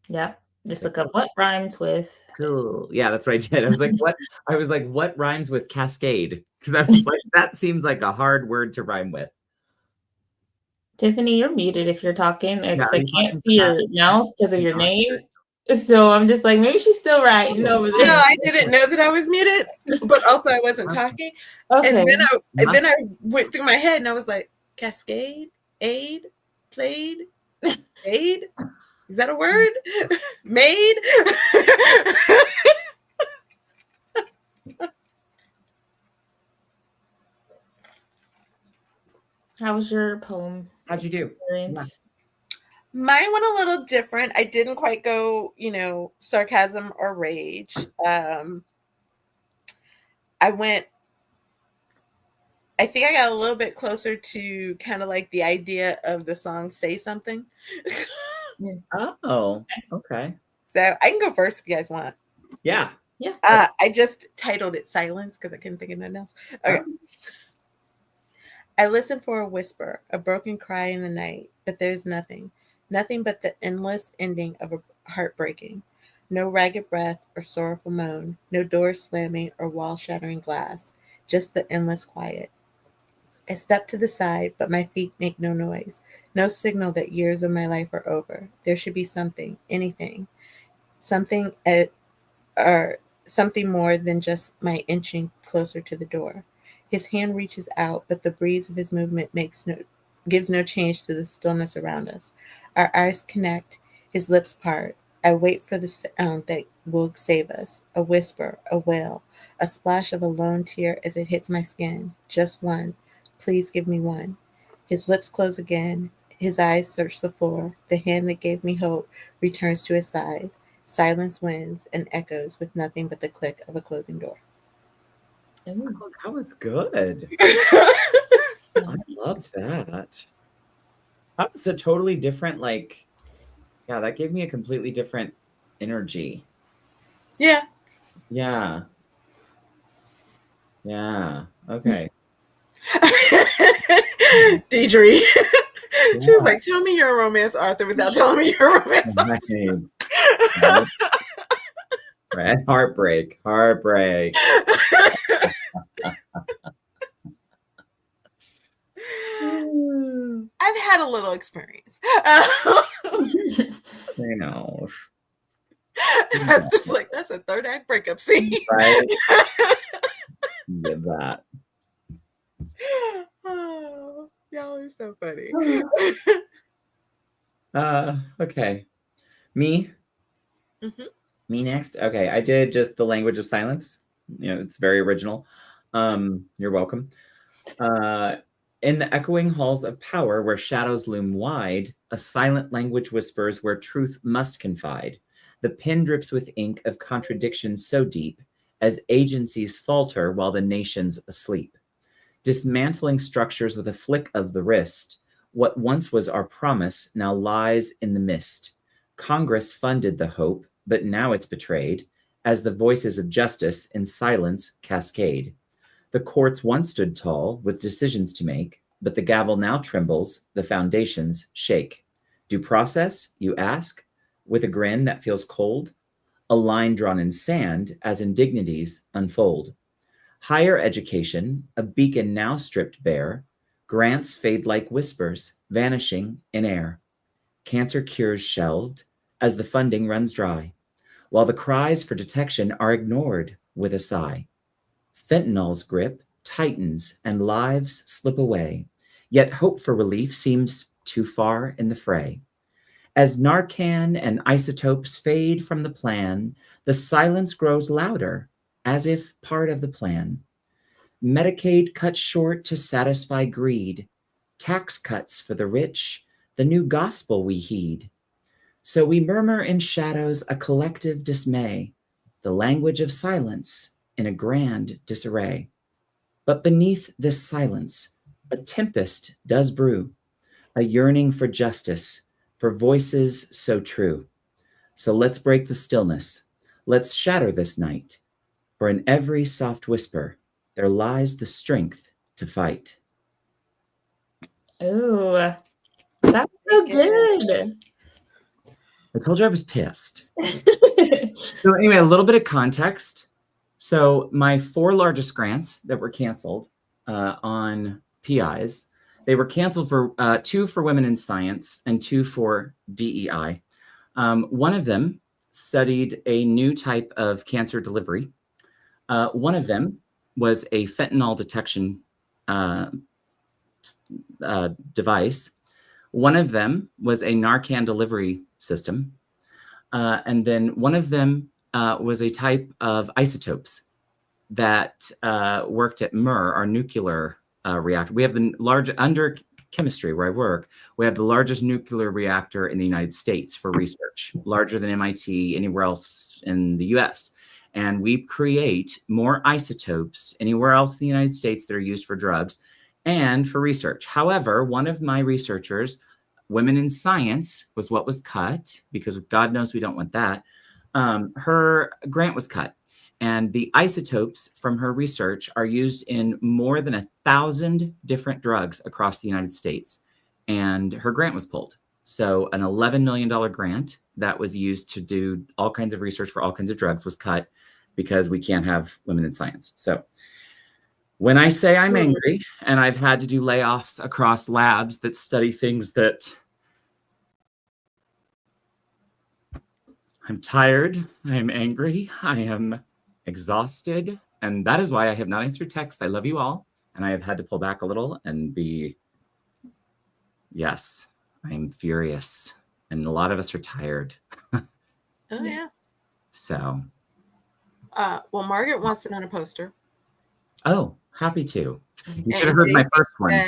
Yeah. Just look up what rhymes with. Cool. Yeah, that's what I did. I was like, what? I was like, what rhymes with cascade? Because I was like, that seems like a hard word to rhyme with. Tiffany, you're muted if you're talking. I can't see your mouth because of your name. So I'm just like, maybe she's still writing over there. No, I didn't know that I was muted, but also I wasn't talking. Okay. And then I went through my head and I was like, cascade, aid, played, aid. Is that a word? Made? How was your poem? How'd you do? Experience? Mine went a little different. I didn't quite go, sarcasm or rage. I think I got a little bit closer to kind of like the idea of the song Say Something. Oh, okay. So I can go first if you guys want. Yeah. I just titled it Silence because I couldn't think of nothing else. Okay. I listen for a whisper, a broken cry in the night, but there's nothing but the endless ending of a heartbreaking. No ragged breath or sorrowful moan, no doors slamming or wall shattering glass, just the endless quiet. I step to the side, but my feet make no noise, no signal that years of my life are over. There should be something, anything, something or something more than just my inching closer to the door. His hand reaches out, but the breeze of his movement gives no change to the stillness around us. Our eyes connect, his lips part. I wait for the sound that will save us, a whisper, a wail, a splash of a lone tear as it hits my skin. Just one. Please give me one. His lips close again. His eyes search the floor. The hand that gave me hope returns to his side. Silence wins and echoes with nothing but the click of a closing door. Oh, that was good. I love that. That was a totally different, that gave me a completely different energy. Yeah. Yeah. Yeah. Okay. Desiree. She was like, tell me you're a romance author without telling me you're a romance author. Right. Heartbreak. I've had a little experience. You know. That's just like, that's a third act breakup scene. Right. Get that. Oh, y'all are so funny. Okay. Me? Mm-hmm. Me next? Okay, I did just the language of silence. It's very original. You're welcome. In the echoing halls of power where shadows loom wide, a silent language whispers where truth must confide. The pen drips with ink of contradictions so deep as agencies falter while the nation's asleep. Dismantling structures with a flick of the wrist, what once was our promise now lies in the mist. Congress funded the hope, but now it's betrayed as the voices of justice in silence cascade. The courts once stood tall with decisions to make, but the gavel now trembles, the foundations shake. Due process, you ask, with a grin that feels cold? A line drawn in sand as indignities unfold. Higher education, a beacon now stripped bare, grants fade like whispers, vanishing in air. Cancer cures shelved as the funding runs dry, while the cries for detection are ignored with a sigh. Fentanyl's grip tightens and lives slip away, yet hope for relief seems too far in the fray. As Narcan and isotopes fade from the plan, the silence grows louder, as if part of the plan. Medicaid cuts short to satisfy greed, tax cuts for the rich, the new gospel we heed. So we murmur in shadows a collective dismay, the language of silence in a grand disarray. But beneath this silence, a tempest does brew, a yearning for justice, for voices so true. So let's break the stillness. Let's shatter this night, for in every soft whisper, there lies the strength to fight. Ooh, that was so good. I told you I was pissed. So anyway, a little bit of context. So my 4 largest grants that were canceled on PIs, they were canceled for 2 for women in science and 2 for DEI. One of them studied a new type of cancer delivery. One of them was a fentanyl detection device. One of them was a Narcan delivery system. And then one of them was a type of isotopes that worked at MER, our nuclear reactor. We have the under chemistry where I work, we have the largest nuclear reactor in the United States for research, larger than MIT, anywhere else in the US. And we create more isotopes anywhere else in the United States that are used for drugs and for research. However, one of my researchers, women in science, was what was cut, because God knows we don't want that. Her grant was cut. And the isotopes from her research are used in more than 1,000 different drugs across the United States. And her grant was pulled. So an $11 million grant that was used to do all kinds of research for all kinds of drugs was cut because we can't have women in science. So when I say I'm angry and I've had to do layoffs across labs that study things that I'm tired, I am angry, I am exhausted, and that is why I have not answered texts. I love you all, and I have had to pull back a little and be, yes, I'm furious, and a lot of us are tired. Oh yeah. So. Well, Margaret wants it on a poster. Oh, happy to. You should have heard my first one.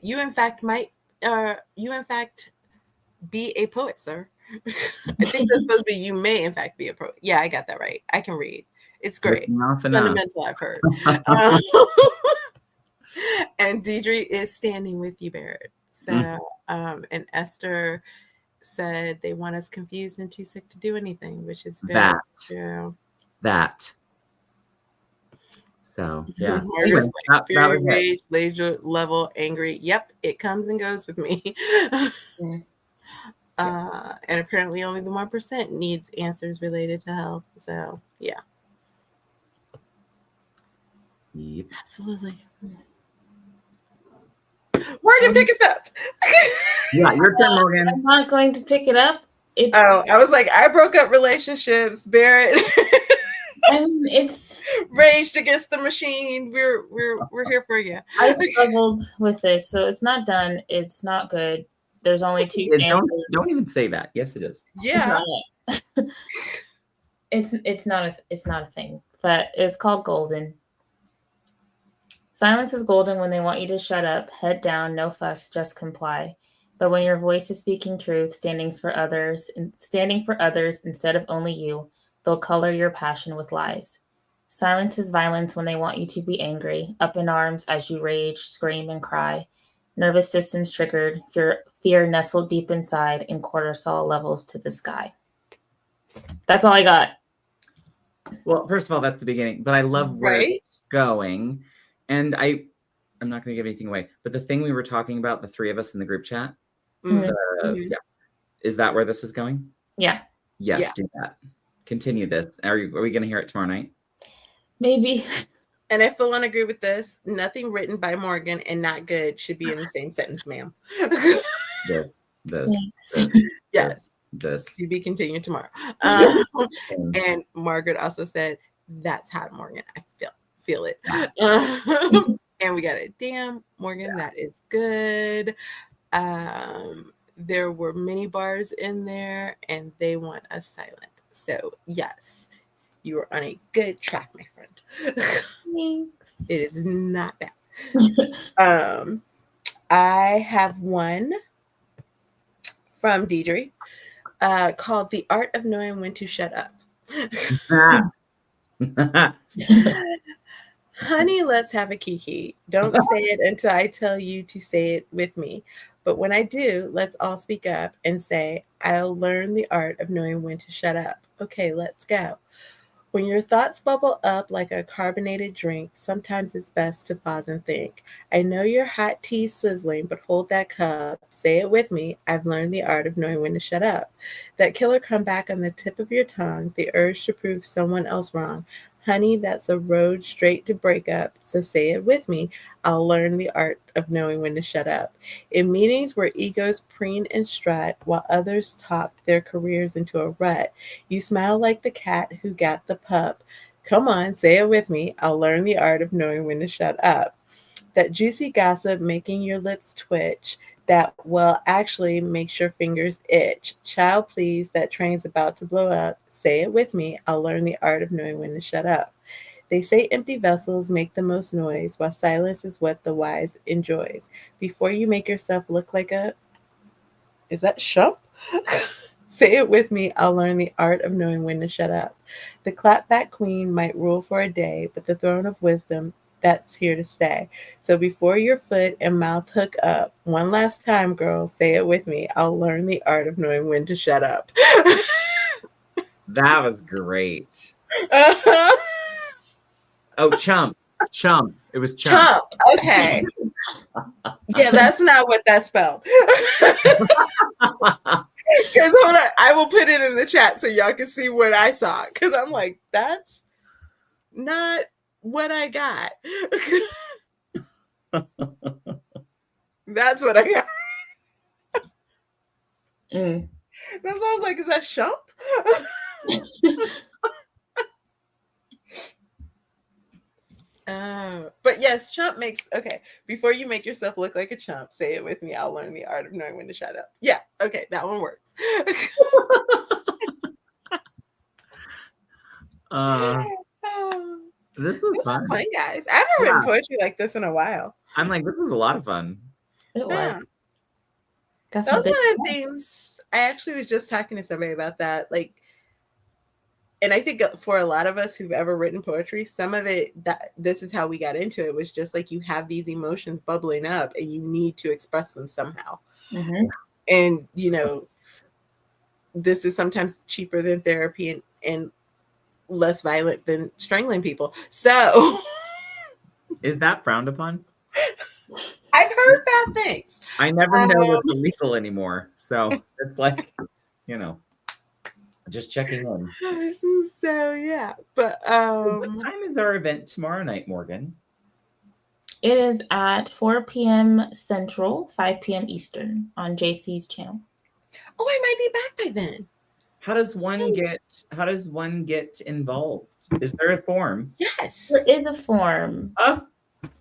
You in fact might. You in fact be a poet, sir. I think that's supposed to be you may in fact be a poet. Yeah, I got that right. I can read. It's great. It's fundamental, I've heard. And Desiree is standing with you, Barrett. So, and Esther said they want us confused and too sick to do anything, which is very true. That. So, yeah. Anyway, fear, rage, laser level, angry. Yep, it comes and goes with me. And apparently only the 1% needs answers related to health. So, yeah. Yep. Absolutely. Morgan, pick us up. Yeah, your turn, Morgan. I'm not going to pick it up. I was like, I broke up relationships, Barrett. I mean, it's raged against the machine. We're here for you. I struggled with this, so it's not done. It's not good. There's only 2 samples. Don't even say that. Yes, it is. Yeah. It's not a thing, but it's called golden. Silence is golden when they want you to shut up, head down, no fuss, just comply. But when your voice is speaking truth, standing for others instead of only you, they'll color your passion with lies. Silence is violence when they want you to be angry, up in arms as you rage, scream, and cry. Nervous systems triggered, fear nestled deep inside, and cortisol levels to the sky. That's all I got. Well, first of all, that's the beginning, but I love where it's going. And I'm not going to give anything away, but the thing we were talking about, the 3 of us in the group chat, yeah, is that where this is going? Yeah. Yes, do that. Continue this. Are we going to hear it tomorrow night? Maybe. And I full on agree with this. Nothing written by Morgan and not good should be in the same sentence, ma'am. This. Yes. this. To be continued tomorrow. And Margaret also said, "That's hot, Morgan. I feel it." And we got it. Damn, Morgan, that is good. There were many bars in there, and they want us silent. So yes, you are on a good track, my friend. Thanks. It is not bad. I have one from Desiree called "The Art of Knowing When to Shut Up." Honey, let's have a kiki. Don't say it until I tell you to say it with me. But when I do, let's all speak up and say, I'll learn the art of knowing when to shut up. Okay, let's go. When your thoughts bubble up like a carbonated drink, sometimes it's best to pause and think. I know your hot tea sizzling, but hold that cup. Say it with me. I've learned the art of knowing when to shut up. That killer comeback on the tip of your tongue, the urge to prove someone else wrong. Honey, that's a road straight to breakup. So say it with me. I'll learn the art of knowing when to shut up. In meetings where egos preen and strut while others talk their careers into a rut, you smile like the cat who got the pup. Come on, say it with me. I'll learn the art of knowing when to shut up. That juicy gossip making your lips twitch, that, well, actually makes your fingers itch. Child, please, that train's about to blow up. Say it with me. I'll learn the art of knowing when to shut up. They say empty vessels make the most noise, while silence is what the wise enjoys. Before you make yourself look like a... Is that Shump? Say it with me. I'll learn the art of knowing when to shut up. The clapback queen might rule for a day, but the throne of wisdom, that's here to stay. So before your foot and mouth hook up, one last time, girl, say it with me. I'll learn the art of knowing when to shut up. That was great. Oh, chump. It was chump. Chump. Okay. Yeah, that's not what that spelled. Because hold on, I will put it in the chat so y'all can see what I saw. Because I'm like, that's not what I got. That's what I got. That's why I was like, is that Shump? But yes, chump makes... Okay, before you make yourself look like a chump, say it with me. I'll learn the art of knowing when to shut up. Yeah, okay, that one works. This was fun, guys. I haven't written poetry like this in a while. I'm like, this was a lot of fun. It was. That was one of the things. I actually was just talking to somebody about that. Like, and I think for a lot of us who've ever written poetry, some of it, that this is how we got into it, was just like you have these emotions bubbling up and you need to express them somehow. Mm-hmm. And, you know, this is sometimes cheaper than therapy and less violent than strangling people. So is that frowned upon? I've heard bad things. I never know what's illegal anymore. So it's like, you know, just checking in. So yeah, but what time is our event tomorrow night, Morgan? It is at 4 p.m. Central, 5 p.m. Eastern on JC's channel. Oh, I might be back by then. How does one get involved? Is there a form? Yes, there is a form.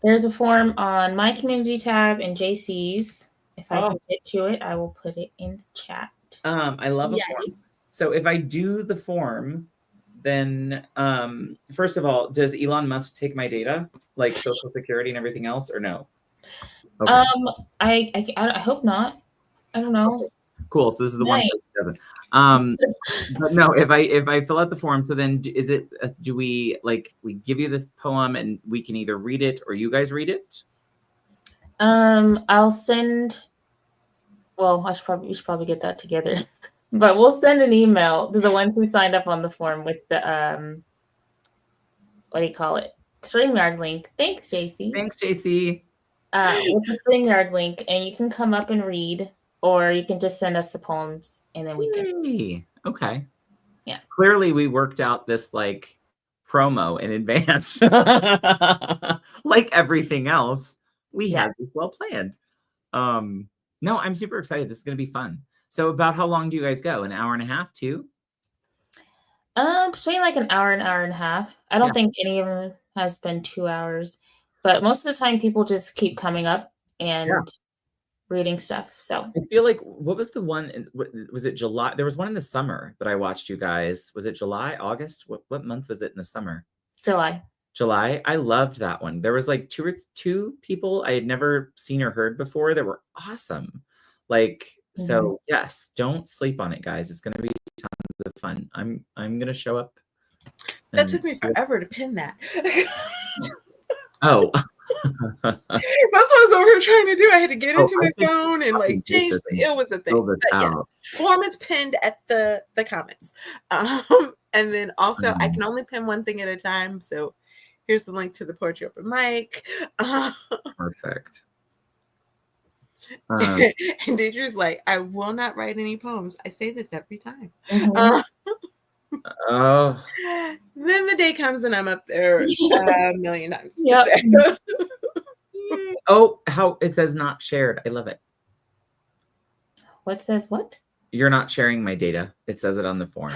There's a form on my community tab and JC's. If I can get to it, I will put it in the chat. I love a form. So if I do the form, then first of all, does Elon Musk take my data, like Social Security and everything else, or no? Okay. I hope not. I don't know. Okay. Cool. So this is the one that doesn't. But no, if I fill out the form, so then is it? Do we give you the poem and we can either read it or you guys read it? I'll send. Well, we should probably get that together. But we'll send an email to the ones who signed up on the form with the what do you call it? StreamYard link. Thanks, JC. Thanks, JC. With the StreamYard link, and you can come up and read, or you can just send us the poems, and then we can. Okay. Yeah. Clearly, we worked out this like promo in advance, like everything else. We had this well planned. No, I'm super excited. This is going to be fun. So about how long do you guys go? An hour and a half, 2? Between like an hour and a half. I don't think any of them has been 2 hours, but most of the time people just keep coming up and reading stuff. So I feel like, what was the one? Was it July? There was one in the summer that I watched you guys. Was it July, August? What month was it in the summer? July. July. I loved that one. There was like two people I had never seen or heard before that were awesome. Like, so yes, don't sleep on it, guys. It's going to be tons of fun. I'm going to show up. That took me forever to pin that. Oh. That's what I was over here trying to do. I had to get into my phone and like change. It was a thing. But yes, form is pinned at the comments. And then also I can only pin one thing at a time. So here's the link to the Poetry Open Mic. Perfect. And Deidre's like, I will not write any poems. I say this every time. Oh. Then the day comes and I'm up there a million times. Yep. Oh, how it says not shared. I love it. What says what? You're not sharing my data. It says it on the form.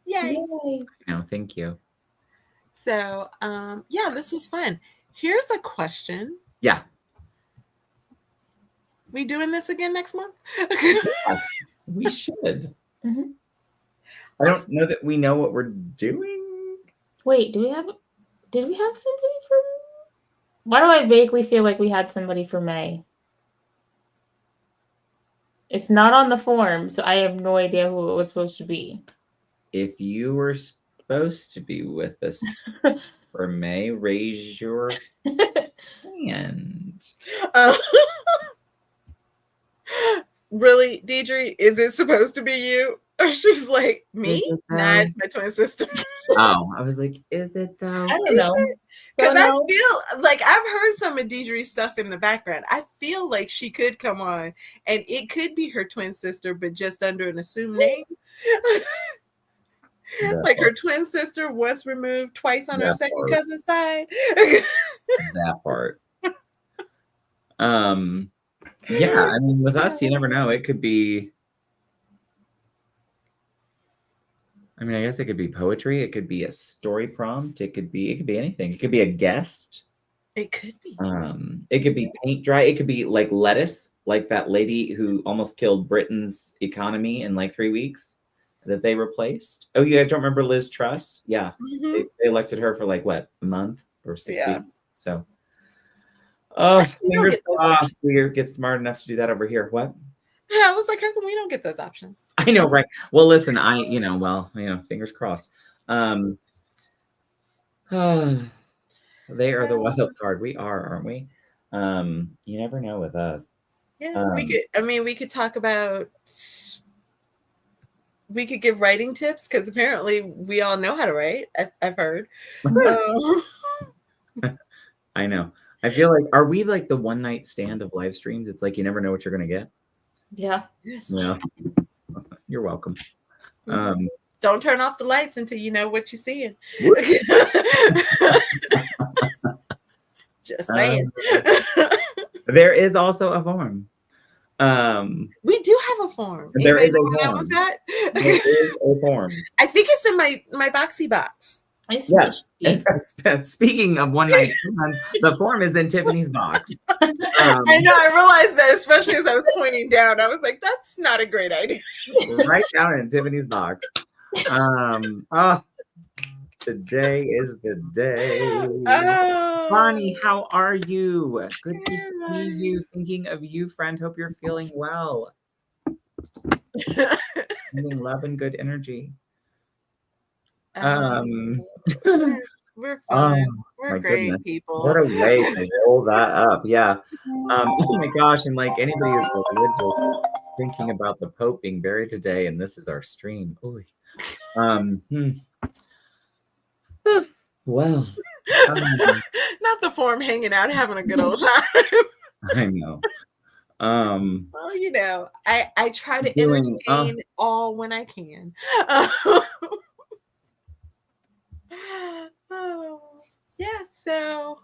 Yay. No, thank you. So, yeah, this was fun. Here's a question. Yeah. We doing this again next month? We should. I don't know that we know what we're doing. Wait, did we have somebody for? Why do I vaguely feel like we had somebody for May? It's not on the form, so I have no idea who it was supposed to be. If you were supposed to be with us for May, raise your hand. Really, Deidre, is it supposed to be you? Or she's like, me? Nah, it's my twin sister. Oh, I was like, is it though? I don't know. Because I feel like I've heard some of Deidre's stuff in the background. I feel like she could come on and it could be her twin sister, but just under an assumed name. Like her twin sister once removed, twice on her second cousin's side. That part. Yeah, I mean, with us, you never know. It could be. I mean, I guess it could be poetry. It could be a story prompt. It could be anything. It could be a guest. It could be. It could be paint dry. It could be like lettuce, like that lady who almost killed Britain's economy in like 3 weeks that they replaced. Oh, you guys don't remember Liz Truss? Yeah. They elected her for like what, a month or 6 weeks. So fingers crossed we get smart enough to do that over here. What? I was like, how come we don't get those options? I know, right? Well, listen, fingers crossed. They are the wild card. We are, aren't we? You never know with us. Yeah, we could talk about. We could give writing tips because apparently we all know how to write. I've heard. I know. I feel like, are we like the one night stand of live streams? It's like you never know what you're gonna get. Yeah. Yes. Yeah. You're welcome. Don't turn off the lights until you know what you're seeing. Just saying. There is also a form. We do have a form. There is a form. There is a form. I think it's in my boxy box. Yes. Speaking of one night stands, the form is in Tiffany's box. I know. I realized that, especially as I was pointing down. I was like, "That's not a great idea." Right down in Tiffany's box. Today is the day. Bonnie, how are you? Good to see you. Thinking of you, friend. Hope you're feeling well. Sending love and good energy. We're fun. We're great people. What a way to roll that up. Yeah. Oh my gosh. And like anybody who's religious thinking about the Pope being buried today, and this is our stream. Ooh. Well. Not the form hanging out, having a good old time. I know. Well, you know, I try to entertain all when I can. Yeah, so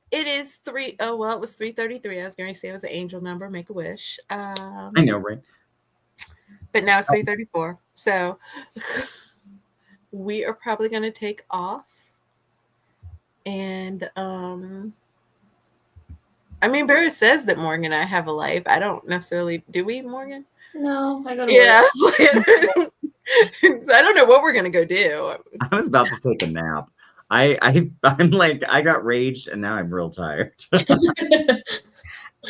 it is is 3. Oh, well, it was 3:33. I was going to say it was an angel number. Make a wish. I know, right? But now it's 3:34. So we are probably going to take off. And I mean, Barrett says that Morgan and I have a life. I don't necessarily. Do we, Morgan? No, I go to Yeah. work. So I don't know what we're going to go do. I was about to take a nap. I'm like, I got raged and now I'm real tired.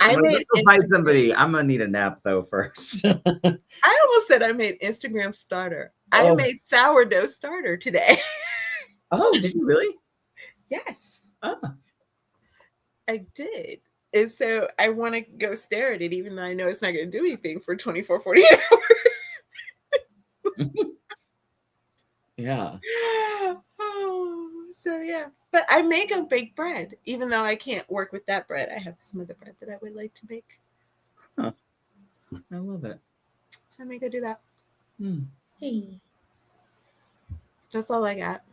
I made find somebody. I'm gonna need a nap though first. I almost said I made Instagram starter. I made sourdough starter today. Oh, did you really? Yes. Oh. I did. And so I want to go stare at it, even though I know it's not going to do anything for 24, 48 hours. Yeah. So yeah. But I may go bake bread, even though I can't work with that bread. I have some other bread that I would like to make. Huh. I love it. So I may go do that. Hey. That's all I got.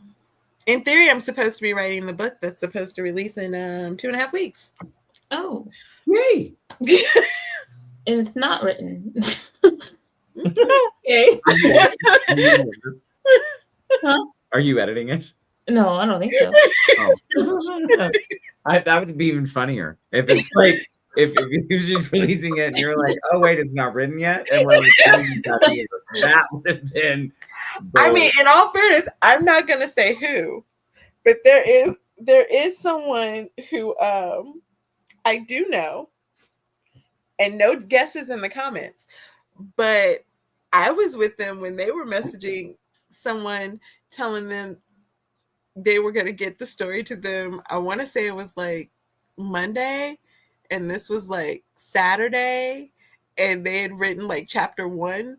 In theory, I'm supposed to be writing the book that's supposed to release in 2.5 weeks. Oh. Yay! And it's not written. Okay. Huh? Are you editing it? No, I don't think so. Oh. That would be even funnier if it's like if she's releasing it and you're like, oh wait, it's not written yet, and we're like, that would have been. Bold. I mean, in all fairness, I'm not gonna say who, but there is someone who I do know, and no guesses in the comments, but I was with them when they were messaging someone telling them they were going to get the story to them. I want to say it was like Monday, and this was like Saturday, and they had written like chapter 1.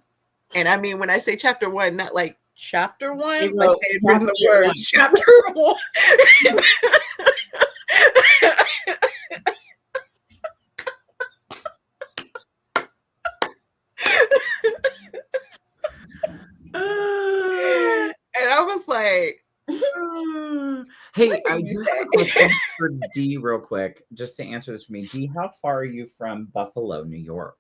And I mean, when I say chapter 1, not like chapter 1, like they had written the words chapter 1. And I was like, hey, I do have a question for D real quick, just to answer this for me. D, how far are you from Buffalo, New York?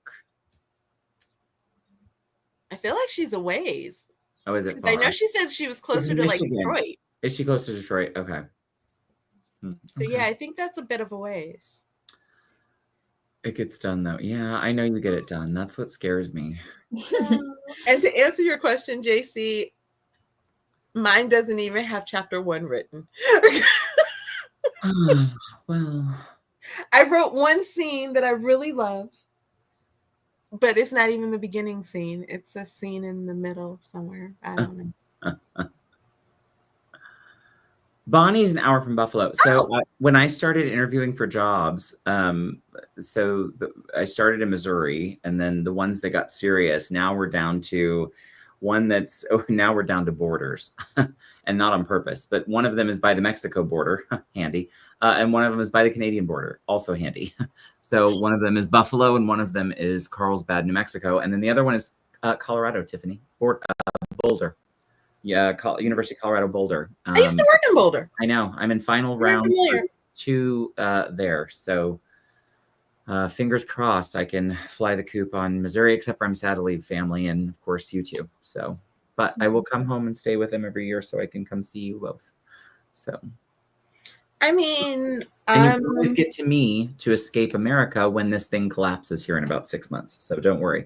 I feel like she's a ways. Oh, is it far? I know she said she was closer to like Detroit. Is she close to Detroit? Okay. So yeah, I think that's a bit of a ways. It gets done though. Yeah, I know you get it done. That's what scares me. And to answer your question, JC, mine doesn't even have chapter 1 written. Well, I wrote one scene that I really love, but it's not even the beginning scene. It's a scene in the middle somewhere. I don't know. Bonnie's an hour from Buffalo. So when I started interviewing for jobs, I started in Missouri, and then the ones that got serious, now we're down to one that's, now we're down to borders, and not on purpose, but one of them is by the Mexico border, handy, and one of them is by the Canadian border, also handy. So one of them is Buffalo, and one of them is Carlsbad, New Mexico, and then the other one is Colorado, Tiffany, Boulder. Yeah, University of Colorado Boulder. I used to work in Boulder. I know. I'm in final rounds for 2 there. So fingers crossed I can fly the coop on Missouri, except for I'm sad to leave family and, of course, you too. So, but I will come home and stay with them every year so I can come see you both. So, I mean, and you always get to me to escape America when this thing collapses here in about 6 months. So don't worry.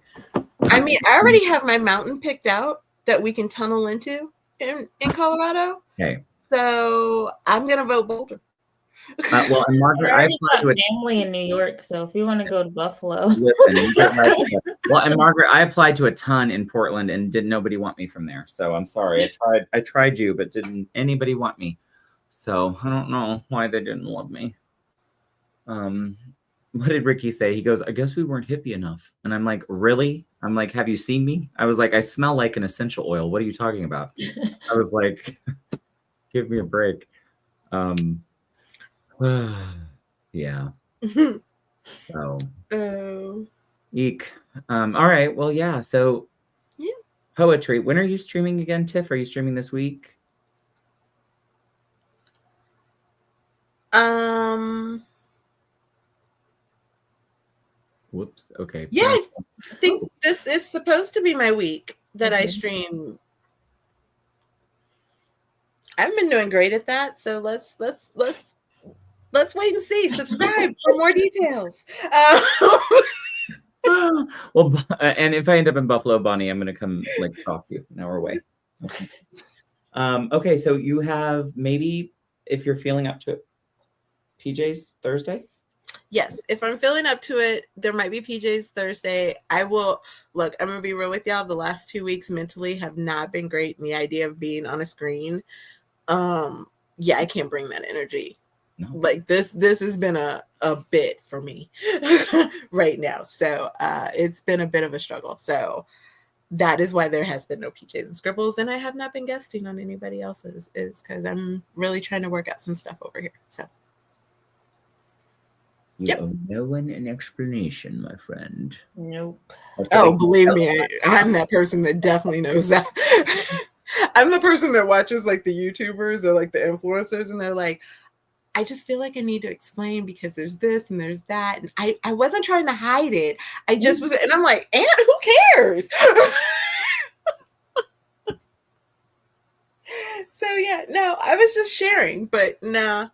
I mean, I already have my mountain picked out that we can tunnel into in Colorado. Okay. So I'm going to vote Boulder. Well, and Margaret, I applied to family in New York, so if you want to go to Buffalo. Well, and Margaret, I applied to a ton in Portland, and didn't nobody want me from there. So I'm sorry. I tried you, but didn't anybody want me? So I don't know why they didn't love me. What did Ricky say? He goes, I guess we weren't hippie enough. And I'm like, really? I'm like, have you seen me? I was like, I smell like an essential oil. What are you talking about? I was like, give me a break. Yeah. So. Eek. All right. Well, yeah. So. Yeah. Poetry. When are you streaming again, Tiff? Are you streaming this week? Whoops. Okay. Yeah, I think this is supposed to be my week that I Mhm. stream. I've been doing great at that, so let's wait and see. Subscribe for more details. Well, and if I end up in Buffalo, Bonnie, I'm gonna come like stalk you an hour away. Okay, so you have maybe if you're feeling up to it, PJs Thursday. Yes, if I'm feeling up to it, there might be PJs Thursday. I will look. I'm gonna be real with y'all. The last 2 weeks mentally have not been great. And the idea of being on a screen, yeah, I can't bring that energy. No. Like this has been a bit for me right now. So it's been a bit of a struggle. So that is why there has been no PJs and Scribbles, and I have not been guesting on anybody else's, is because I'm really trying to work out some stuff over here. So You owe no one an explanation, my friend. Nope. Oh, believe me, I'm that person that definitely knows that. I'm the person that watches like the YouTubers or like the influencers, and they're like, I just feel like I need to explain because there's this and there's that. And I wasn't trying to hide it. I just was, and I'm like, Aunt, who cares? So yeah, no, I was just sharing, but nah.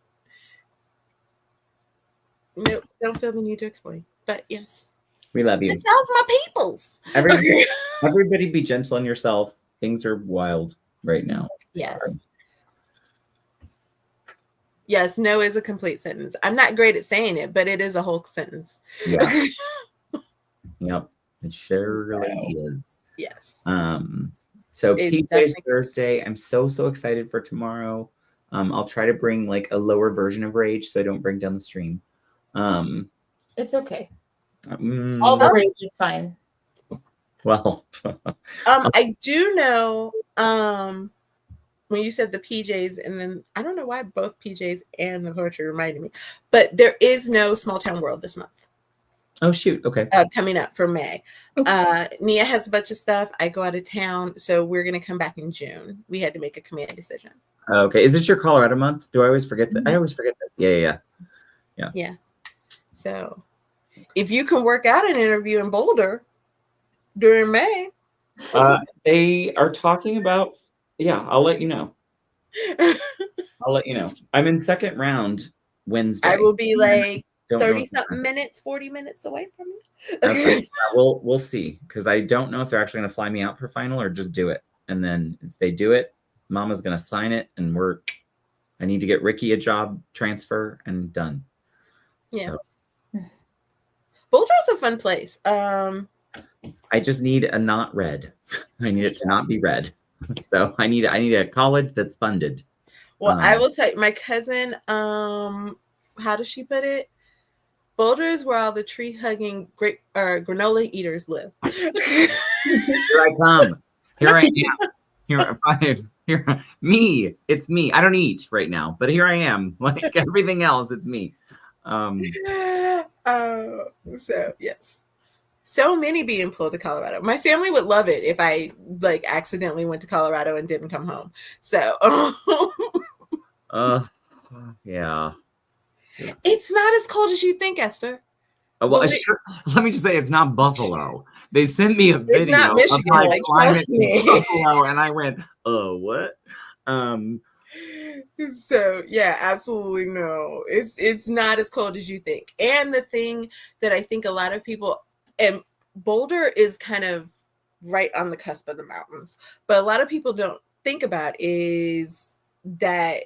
Nope, don't feel the need to explain. But yes. We love you. But y'all's my peoples. Everybody be gentle on yourself. Things are wild right now. Yes. Yes, no is a complete sentence. I'm not great at saying it, but it is a whole sentence. Yeah. Yep. It surely is. Yes. So PJ's Thursday. I'm so excited for tomorrow. I'll try to bring like a lower version of rage so I don't bring down the stream. It's okay. All the rage is fine. Well, I do know when you said the PJs, and then I don't know why both PJs and the poetry reminded me, but there is no Small Town World this month. Oh shoot! Okay. Coming up for May. Nia has a bunch of stuff. I go out of town, so we're gonna come back in June. We had to make a command decision. Okay. Is it your Colorado month? Do I always forget that? I always forget this. Yeah. So if you can work out an interview in Boulder during May, they are talking about. Yeah, I'll let you know. I'll let you know. I'm in second round Wednesday. I will be like 30-something minutes, 40 minutes away from you. Okay. We'll see, because I don't know if they're actually going to fly me out for final or just do it. And then if they do it, Mama's going to sign it, and I need to get Ricky a job transfer and done. Yeah. So. Boulder's a fun place. I just need a not red. I need it to not be red. So I need a college that's funded. Well, I will tell you, my cousin, how does she put it? Boulder is where all the tree-hugging granola eaters live. Here I come. Here I am. Here, me. It's me. I don't eat right now, but here I am. Like everything else, it's me. So yes. So many being pulled to Colorado. My family would love it if I like accidentally went to Colorado and didn't come home. So yeah. It's not as cold as you think, Esther. Well, let me just say, it's not Buffalo. They sent me a video. It's not Michigan, of like, climate trust me. in Buffalo, and I went, "Oh, what?" So yeah, absolutely no. It's not as cold as you think. And the thing that I think a lot of people, and Boulder is kind of right on the cusp of the mountains, but a lot of people don't think about is that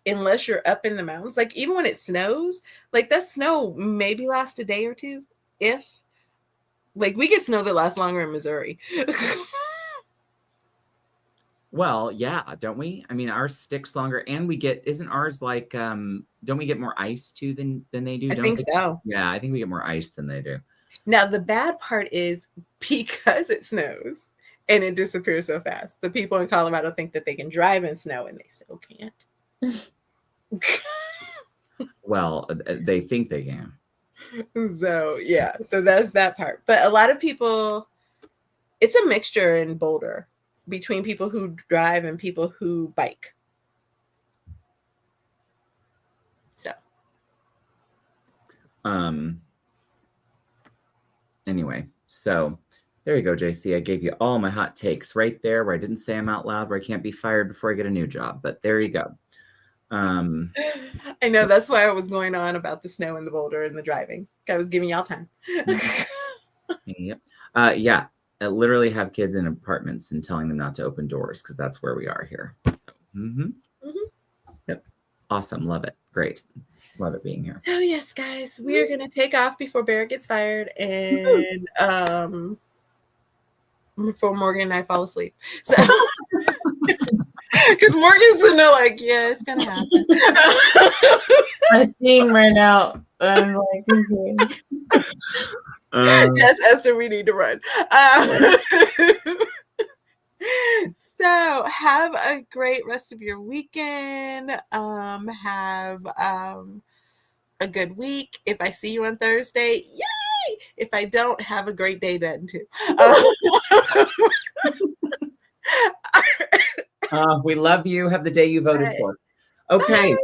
unless you're up in the mountains, like even when it snows, like that snow maybe lasts a day or two, if like we get snow that lasts longer in Missouri. Well, yeah, don't we? I mean, ours sticks longer, and isn't ours like don't we get more ice too than they do? I think so. Yeah, I think we get more ice than they do. Now the bad part is because it snows and it disappears so fast, the people in Colorado think that they can drive in snow and they still can't. Well, they think they can. So yeah, so that's that part. But a lot of people, it's a mixture in Boulder between people who drive and people who bike. So Anyway, so there you go, JC. I gave you all my hot takes right there where I didn't say them out loud, where I can't be fired before I get a new job. But there you go. I know, that's why I was going on about the snow and the boulder and the driving. I was giving y'all time. Yep. Yeah. I literally have kids in apartments and telling them not to open doors because that's where we are here. Yep. Awesome. Love it. Great. Love it being here. So yes, guys, we're gonna take off before Barrett gets fired, and before Morgan and I fall asleep. So because Morgan's in there like, yeah, it's gonna happen. My steam ran out. I'm like, okay. Yes, Esther, we need to run. So have a great rest of your weekend. Have a good week. If I see you on Thursday, yay! If I don't, have a great day then too. We love you. Have the day you voted for. Okay. Bye.